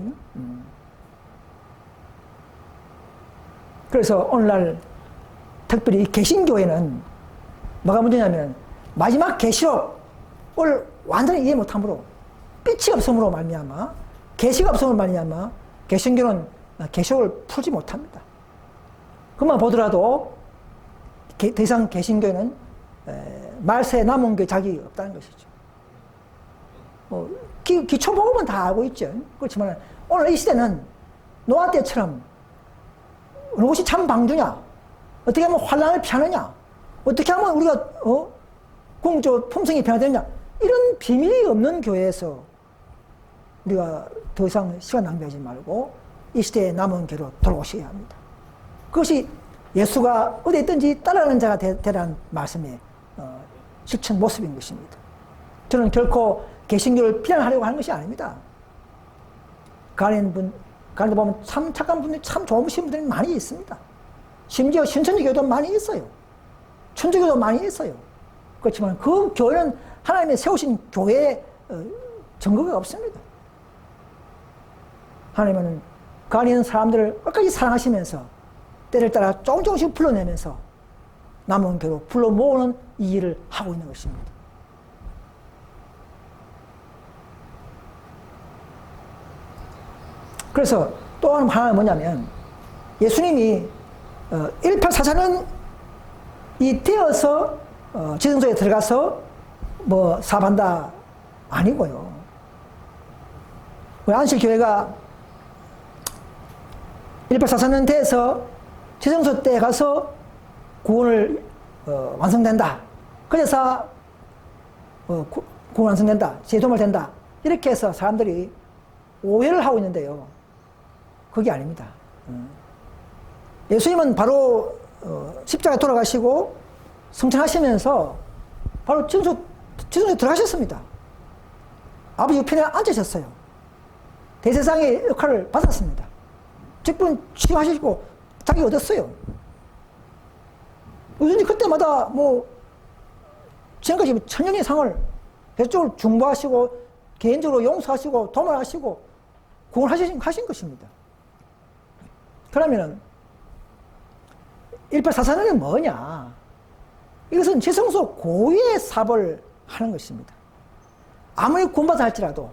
그래서 오늘날 특별히 개신교회는 뭐가 문제냐면 마지막 계시록을 완전히 이해 못함으로 빛이 없음으로 말미암아 계시가 없음으로 말미암아 개신교는 계시록을 풀지 못합니다. 그만 보더라도 더 이상 개신교는 말세에 남은 게 자격이 없다는 것이죠. 기초복음은 다 알고 있죠. 그렇지만 오늘 이 시대는 노아 때처럼 어느 것이 참 방주냐, 어떻게 하면 환난을 피하느냐, 어떻게 하면 우리가 품성이 변화되느냐, 이런 비밀이 없는 교회에서 우리가 더 이상 시간 낭비하지 말고 이 시대에 남은 교로 돌아오셔야 합니다. 그것이 예수가 어디 있든지 따라가는 자가 되라는 말씀의 실천 모습인 것입니다. 저는 결코 개신교를 비난하려고 하는 것이 아닙니다. 가는데 보면 참 착한 분들이, 참 좋으신 분들이 많이 있습니다. 심지어 신천지교도 많이 있어요. 천주교도 많이 있어요. 그렇지만 그 교회는 하나님의 세우신 교회의 증거가 없습니다. 하나님은 그 안에 있는 사람들을 끝까지 사랑하시면서 때를 따라 조금씩 불러내면서 남은 교로 불러 모으는 이 일을 하고 있는 것입니다. 그래서 또 하나는 뭐냐면 예수님이 1844년 이 되어서 지성소에 들어가서 뭐 사업한다 아니고요. 우리 안실교회가 1844년 돼서 지성소 때 가서 구원을 완성된다. 그래서 구원 완성된다. 제도말 된다. 이렇게 해서 사람들이 오해를 하고 있는데요. 그게 아닙니다. 예수님은 바로 십자가에 돌아가시고 승천하시면서 바로 지성소에 들어가셨습니다. 아버지 우편에 앉으셨어요. 대제사장의 역할을 받았습니다. 직분 취하시고 자기 얻었어요. 요즘 그때마다 지금까지 천년 이상을 계속적으로 중보하시고 개인적으로 용서하시고 도말하시고 구원하신 것입니다. 그러면은 1844년이 뭐냐? 이것은 지성소 고유의 사업을 하는 것입니다. 아무리 구원받아 할지라도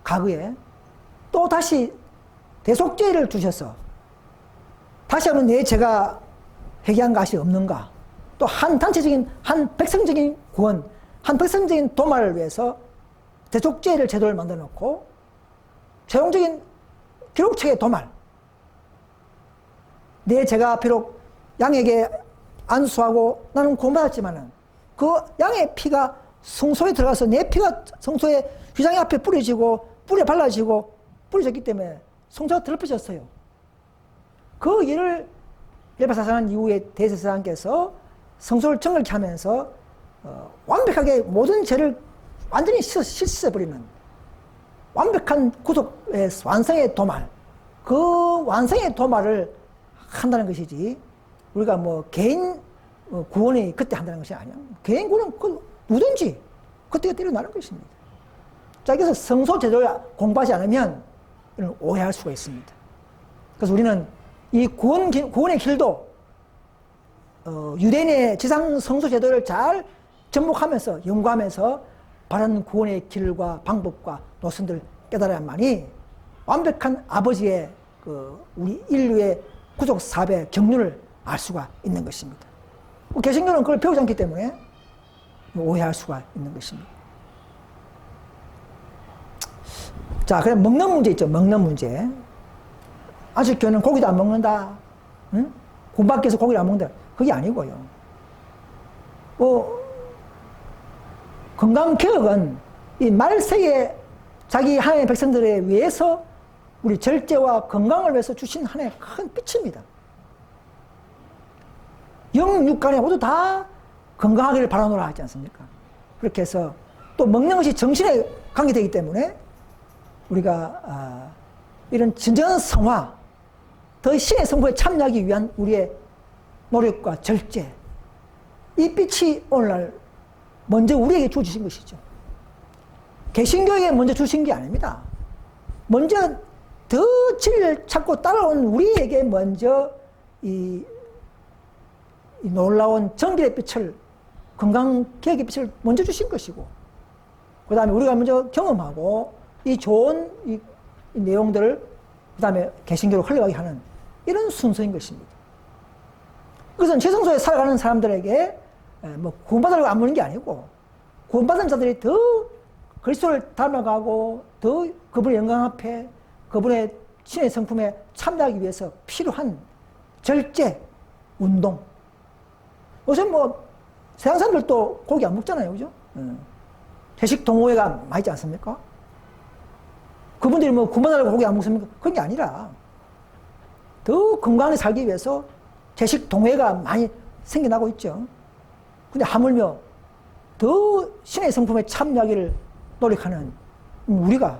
과거에 또 다시 대속죄를 주셔서 다시 한번 내 죄가 회개한 것이 없는가? 또 한 단체적인, 한 백성적인 구원, 한 백성적인 도말을 위해서 대속죄를 제도를 만들어 놓고 최종적인 기록책의 도말, 내 죄가 비록 양에게 안수하고 나는 구원받았지만은 그 양의 피가 성소에 들어가서 내 피가 성소에 휘장의 앞에 뿌려지고 뿌려 발라지고 뿌려졌기 때문에 성소가 더럽혀졌어요. 그 일을 1844년 이후에 대제사장께서 성소를 정결케 하면서 완벽하게 모든 죄를 완전히 씻어버리는 완벽한 구속의 완성의 도말, 그 완성의 도말을 한다는 것이지 우리가 개인 구원이 그때 한다는 것이 아니야. 개인 구원은 누구든지 그때가 일어나는 것입니다. 자, 그래서 성소 제도를 공부하지 않으면 오해할 수가 있습니다. 그래서 우리는 이 구원의 길도 유대인의 지상 성소 제도를 잘 접목하면서 연구하면서 바른 구원의 길과 방법과 노선들을 깨달아야만이 완벽한 아버지의 우리 인류의 구속 사업의 경륜을 알 수가 있는 것입니다. 개신교는 그걸 배우지 않기 때문에 오해할 수가 있는 것입니다. 자, 그럼 먹는 문제 있죠. 먹는 문제. 안식교는 고기도 안 먹는다. 응? 군밖에서 고기를 안 먹는다. 그게 아니고요. 건강개혁은 이 말세에 자기 하나님의 백성들에 위해서 우리 절제와 건강을 위해서 주신 하나의 큰 빛입니다. 영, 육 간에 모두 다 건강하기를 바라노라 하지 않습니까? 그렇게 해서 또 먹는 것이 정신에 관계되기 때문에 우리가 이런 진정한 성화, 더 신의 성부에 참여하기 위한 우리의 노력과 절제, 이 빛이 오늘날 먼저 우리에게 주어진 것이죠. 개신교에게 먼저 주신 게 아닙니다. 먼저 더 진리를 찾고 따라온 우리에게 먼저 이 놀라운 정결의 빛을, 건강개혁의 빛을 먼저 주신 것이고, 그 다음에 우리가 먼저 경험하고 이 좋은 이 내용들을 다음에 개신교로 흘러가게 하는 이런 순서인 것입니다. 그것은 지성소에 살아가는 사람들에게 뭐 구원받으려고 안 모는 게 아니고 구원받은 자들이 더 그리스도를 닮아가고 더 그분의 영광 앞에 그분의 신의 성품에 참여하기 위해서 필요한 절제, 운동. 요새 뭐 세상 사람들도 고기 안 먹잖아요. 그죠? 채식 동호회가 많지 않습니까? 그분들이 뭐 구원받으려고 고기 안 먹습니까? 그런 게 아니라 더 건강하게 살기 위해서 채식 동호회가 많이 생겨나고 있죠. 근데 하물며 더 신의 성품에 참여하기를 노력하는 우리가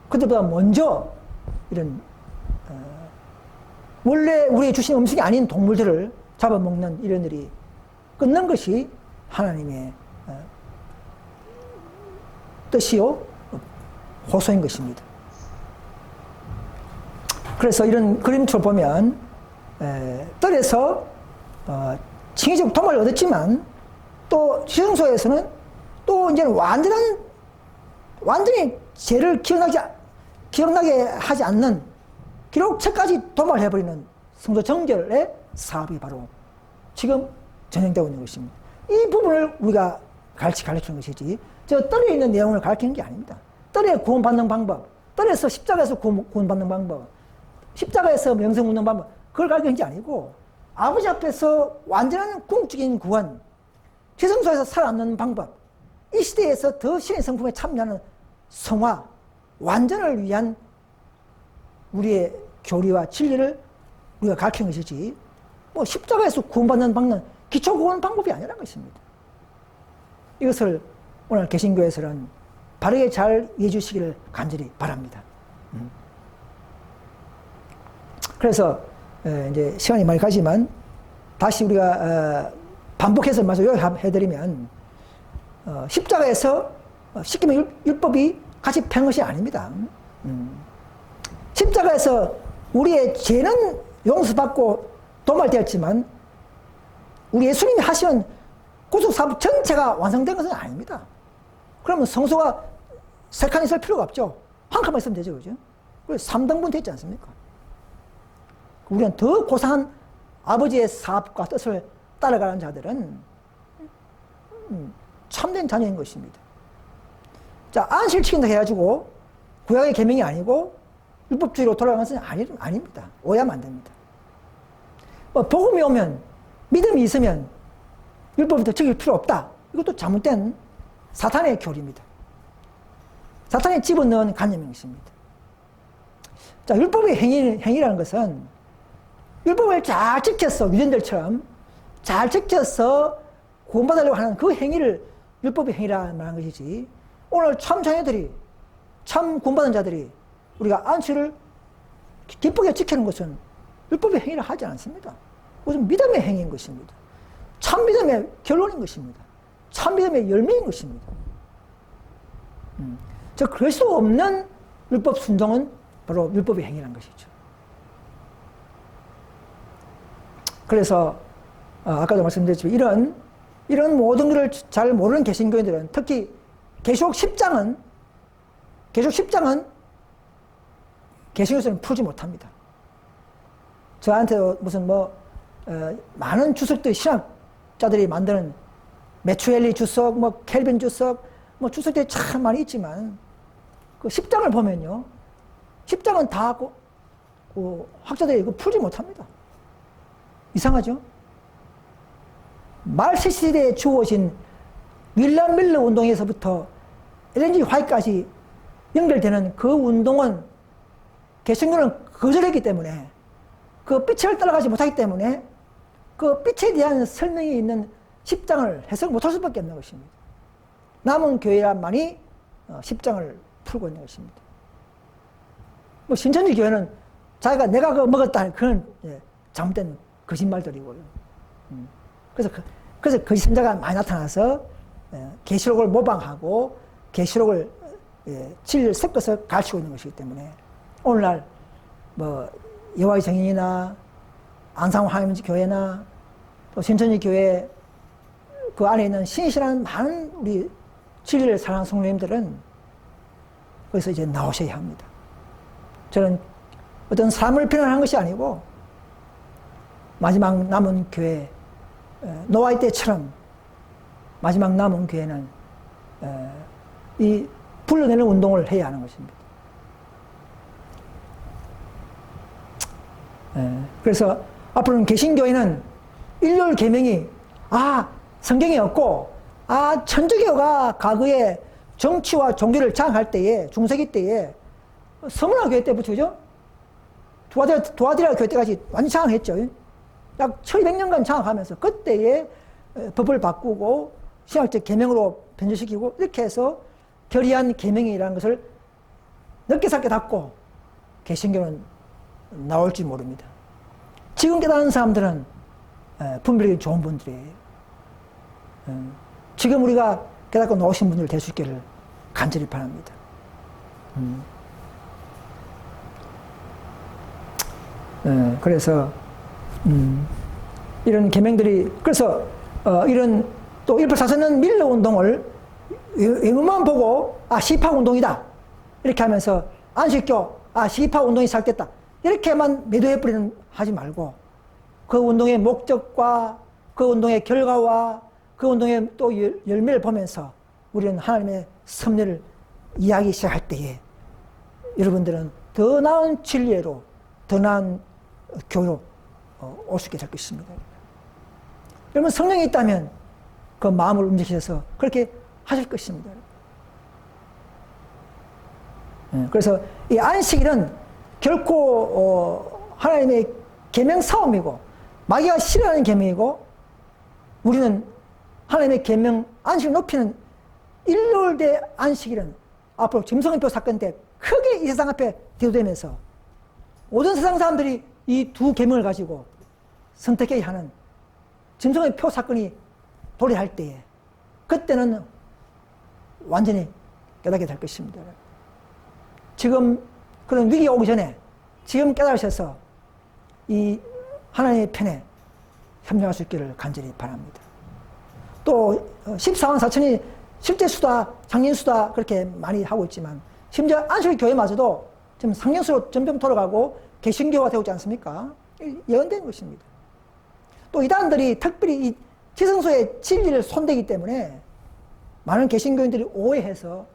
그때보다 먼저 이런 원래 우리의 주신 음식이 아닌 동물들을 잡아먹는 이런 일이 끊는 것이 하나님의 뜻이요 호소인 것입니다. 그래서 이런 그림처럼 보면 뜰에서 칭의적 도마를 얻었지만 또 지성소에서는 또 이제는 완전히 죄를 기억나게 하지 않는 기록체까지 도말을 해버리는 성소 정결의 사업이 바로 지금 진행되고 있는 것입니다. 이 부분을 우리가 가르치는 것이지 저 뜰에 있는 내용을 가르치는 게 아닙니다. 뜰에 구원받는 방법, 뜰에서 십자가에서 구원받는 방법, 십자가에서 영생 얻는 방법 그걸 가르치는 게 아니고 아버지 앞에서 완전한 궁극적인 구원, 지성소에서 살아남는 방법, 이 시대에서 더 신의 성품에 참여하는 성화, 완전을 위한 우리의 교리와 진리를 우리가 가르치는 것이지 뭐 십자가에서 구원받는 방법은 기초 구원 방법이 아니라는 것입니다. 이것을 오늘 개신교에서는 바르게 잘 이해해 주시기를 간절히 바랍니다. 그래서 이제 시간이 많이 가지만 다시 우리가 반복해서 말씀 요약해드리면 십자가에서 십계명 율법이 같이 편 것이 아닙니다. 십자가에서 우리의 죄는 용서받고 도말되었지만 우리 예수님이 하시는 구속사업 전체가 완성된 것은 아닙니다. 그러면 성소가 세 칸 있을 필요가 없죠. 한 칸만 있으면 되죠. 그죠? 그래서 3등분 됐지 않습니까? 우리는 더 고상한 아버지의 사업과 뜻을 따라가는 자들은 참된 자녀인 것입니다. 자, 안식을 지킨다 해가지고 구약의 계명이 아니고 율법주의로 돌아가는 것은 아닙니다. 오해하면 안 됩니다. 뭐 복음이 오면 믿음이 있으면 율법을 더 지킬 필요 없다. 이것도 잘못된 사탄의 교리입니다. 사탄이 집어넣은 관념인 것입니다. 자, 율법의 행위라는 것은 율법을 잘 지켜서 유대인들처럼 잘 지켜서 구원받으려고 하는 그 행위를 율법의 행위라 말하는 것이지 오늘 참 자녀들이 참 구원받은 자들이 우리가 안식을 기쁘게 지키는 것은 율법의 행위를 하지 않습니다. 그것은 믿음의 행위인 것입니다. 참 믿음의 결론인 것입니다. 참 믿음의 열매인 것입니다. 즉 그럴 수 없는 율법 순종은 바로 율법의 행위라는 것이죠. 그래서 아까도 말씀드렸지만 이런 모든 것을 잘 모르는 개신교인들은 특히 계시록 10장은 개신교에서는 풀지 못합니다. 저한테도 무슨 많은 주석들 신학자들이 만드는 메추엘리 주석, 켈빈 주석, 주석들이 참 많이 있지만 그 10장을 보면요, 10장은 다 학자들이 이거 풀지 못합니다. 이상하죠? 말세 시대에 주어진 윌리엄 밀러 운동에서부터 엘렌 G 화이트까지 연결되는 그 운동은 개신교는 거절했기 때문에 그 빛을 따라가지 못하기 때문에 그 빛에 대한 설명이 있는 10장을 해석 못할 수밖에 없는 것입니다. 남은 교회만이 10장을 풀고 있는 것입니다. 신천지 교회는 자기가 내가 그거 먹었다는 그런 잘못된 거짓말들이고요. 그래서 거짓 선자가 많이 나타나서 계시록을 모방하고 계시록을 진리를 섞어서 가르치고 있는 것이기 때문에 오늘날 여호와의 증인이나 안상호 하나님의 교회나 또 신천지 교회 그 안에 있는 신실한 많은 우리 진리를 사랑하는 성도님들은 거기서 이제 나오셔야 합니다. 저는 어떤 사람을 비난한 것이 아니고 마지막 남은 교회, 노아의 때처럼 마지막 남은 교회는 이 불러내는 운동을 해야 하는 것입니다. 그래서 앞으로는 개신교회는 일요일 계명이 성경에 없고 천주교가 과거에 정치와 종교를 장악할 때에 중세기 때에 서문화 교회 때부터 그죠? 두아디라 교회 때까지 완전 장악했죠. 약 1200년간 장악하면서 그때에 법을 바꾸고 신학적 계명으로 변질시키고 이렇게 해서 결의한 계명이라는 것을 넓게 삭게 닫고 개신교는 나올지 모릅니다. 지금 깨닫는 사람들은 분별이 좋은 분들이에요. 지금 우리가 깨닫고 나오신 분들 될 수 있기를 간절히 바랍니다. 그래서 이런 계명들이 그래서 이런 또 184세는 밀러 운동을 외모만 보고 시파 운동이다 이렇게 하면서 안식교 시파 운동이 시작됐다 이렇게만 매도해버리는 하지 말고 그 운동의 목적과 그 운동의 결과와 그 운동의 또 열매를 보면서 우리는 하나님의 섭리를 이야기 시작할 때에 여러분들은 더 나은 진리로 더 나은 교회로 올 수 있게 될 것입니다. 여러분 성령이 있다면 그 마음을 움직이셔서 그렇게 하실 것입니다. 그래서 이 안식일은 결코 하나님의 계명 싸움이고 마귀가 싫어하는 계명이고 우리는 하나님의 계명 안식을 높이는 일요일 대 안식일은 앞으로 짐승의표 사건 때 크게 이 세상 앞에 대두되면서 모든 세상 사람들이 이 두 계명을 가지고 선택해야 하는 짐승의표 사건이 도래할 때에 그때는 완전히 깨닫게 될 것입니다. 지금 그런 위기가 오기 전에 지금 깨달으셔서 이 하나님의 편에 협력할 수 있기를 간절히 바랍니다. 또 14만 4천이 실제 수다, 상인수다 그렇게 많이 하고 있지만 심지어 안식 교회마저도 지금 상인수로 점점 돌아가고 개신교가 되고 있지 않습니까? 예언된 것입니다. 또 이단들이 특별히 이 지성소의 진리를 손대기 때문에 많은 개신교인들이 오해해서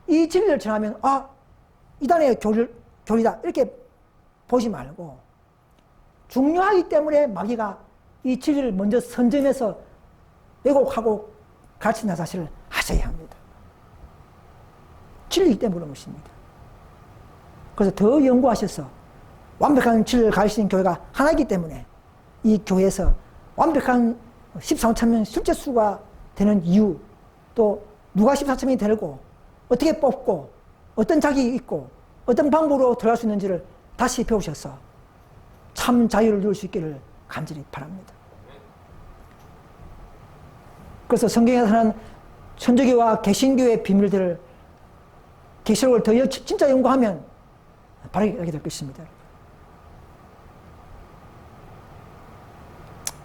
이 진리를 전하면 이단의 교리다 이렇게 보지 말고 중요하기 때문에 마귀가 이 진리를 먼저 선점해서 왜곡하고 가르친다 사실을 하셔야 합니다. 진리이기 때문에 그런 것입니다. 그래서 더 연구하셔서 완벽한 진리를 가르치는 교회가 하나이기 때문에 이 교회에서 완벽한 14천명 실제 수가 되는 이유 또 누가 14천명이 되고 어떻게 뽑고 어떤 자격이 있고 어떤 방법으로 들어갈 수 있는지를 다시 배우셔서 참 자유를 누릴 수 있기를 간절히 바랍니다. 그래서 성경에 나타난 천주교와 개신교의 비밀들을 계시록을 더 진짜 연구하면 바르게 알게 될 것입니다.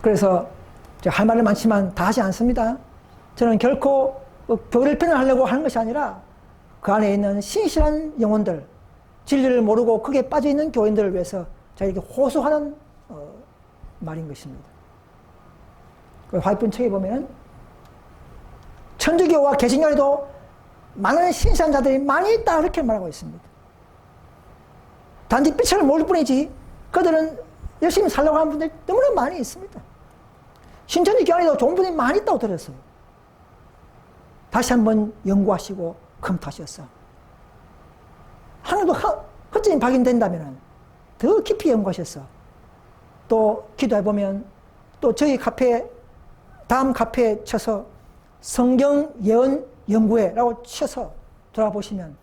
그래서 제가 할 말은 많지만 다 하지 않습니다. 저는 결코 교회를 편을하려고 하는 것이 아니라 그 안에 있는 신실한 영혼들, 진리를 모르고 크게 빠져있는 교인들을 위해서 제가 이렇게 호소하는 말인 것입니다. 그 화이픈 책에 보면 천주교와 개신교에도 많은 신실한 자들이 많이 있다 이렇게 말하고 있습니다. 단지 빛을 모를 뿐이지 그들은 열심히 살려고 하는 분들이 너무나 많이 있습니다. 신천지 교회에도 좋은 분이 많이 있다고 들었어요. 다시 한번 연구하시고 검토하셔서 하나도 허점이 발견된다면 더 깊이 연구하셔서 또 기도해보면 또 저희 카페 다음 카페에 쳐서 성경 예언 연구회라고 쳐서 돌아보시면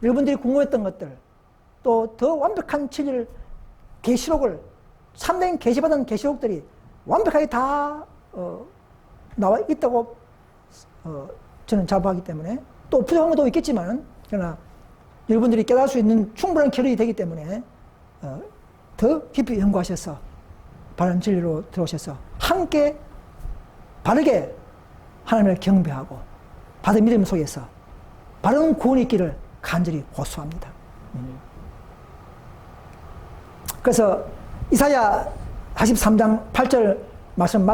여러분들이 궁금했던 것들 또 더 완벽한 진리를 계시록을 참된 계시받은 계시록들이 완벽하게 다 나와 있다고 저는 자부하기 때문에 또 부족한 것도 있겠지만 그러나 여러분들이 깨달을 수 있는 충분한 결의이 되기 때문에 더 깊이 연구하셔서 바른 진리로 들어오셔서 함께 바르게 하나님을 경배하고 받은 믿음 속에서 바른 구원이 있기를 간절히 호소합니다. 그래서 이사야 43장 8절 말씀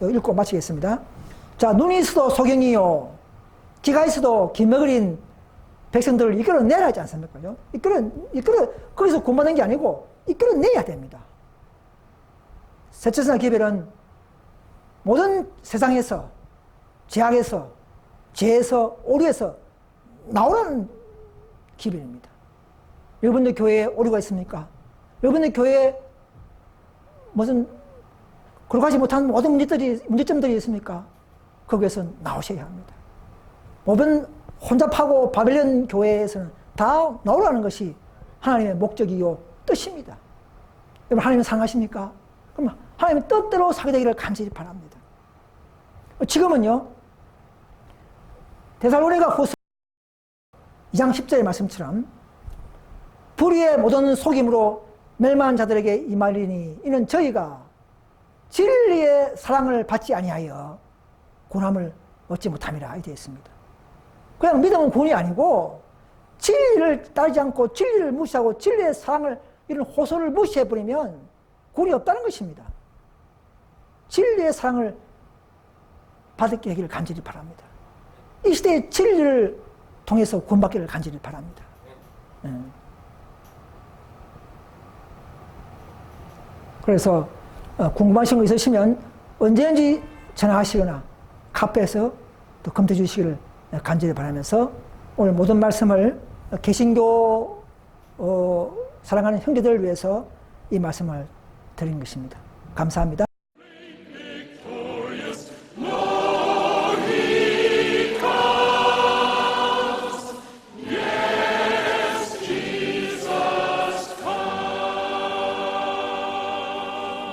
읽고 마치겠습니다. 자, 눈이 있어도 소경이요, 귀가 있어도 기먹으린 백성들을 이끌어내라 하지 않습니까? 거기서 구원받는 게 아니고 이끌어내야 됩니다. 세천사 기별은 모든 세상에서, 죄악에서, 죄에서, 오류에서 나오라는 기별입니다. 여러분들 교회에 오류가 있습니까? 여러분들 교회에 무슨 그러가지 못한 모든 문제점들이 있습니까? 거기에서 나오셔야 합니다. 모든 혼잡하고 바벨론 교회에서는 다 나오라는 것이 하나님의 목적이요 뜻입니다. 여러분, 하나님을 사랑하십니까? 그럼 하나님의 뜻대로 살게 되기를 간절히 바랍니다. 지금은요, 데살로니가 후서 2장 10절의 말씀처럼 불의의 모든 속임으로 멸망한 자들에게 임하리니 이는 저희가 진리의 사랑을 받지 아니하여 구원함을 얻지 못함이라 되어 있습니다. 그냥 믿음은 구원이 아니고 진리를 따르지 않고 진리를 무시하고 진리의 사랑을, 이런 호소를 무시해버리면 구원이 없다는 것입니다. 진리의 사랑을 받게 되기를 간절히 바랍니다. 이 시대의 진리를 통해서 구원받기를 간절히 바랍니다. 그래서 궁금하신 거 있으시면 언제든지 전화하시거나 카페에서 또 검토해 주시기를 간절히 바라면서 오늘 모든 말씀을 개신교 사랑하는 형제들을 위해서 이 말씀을 드린 것입니다. 감사합니다.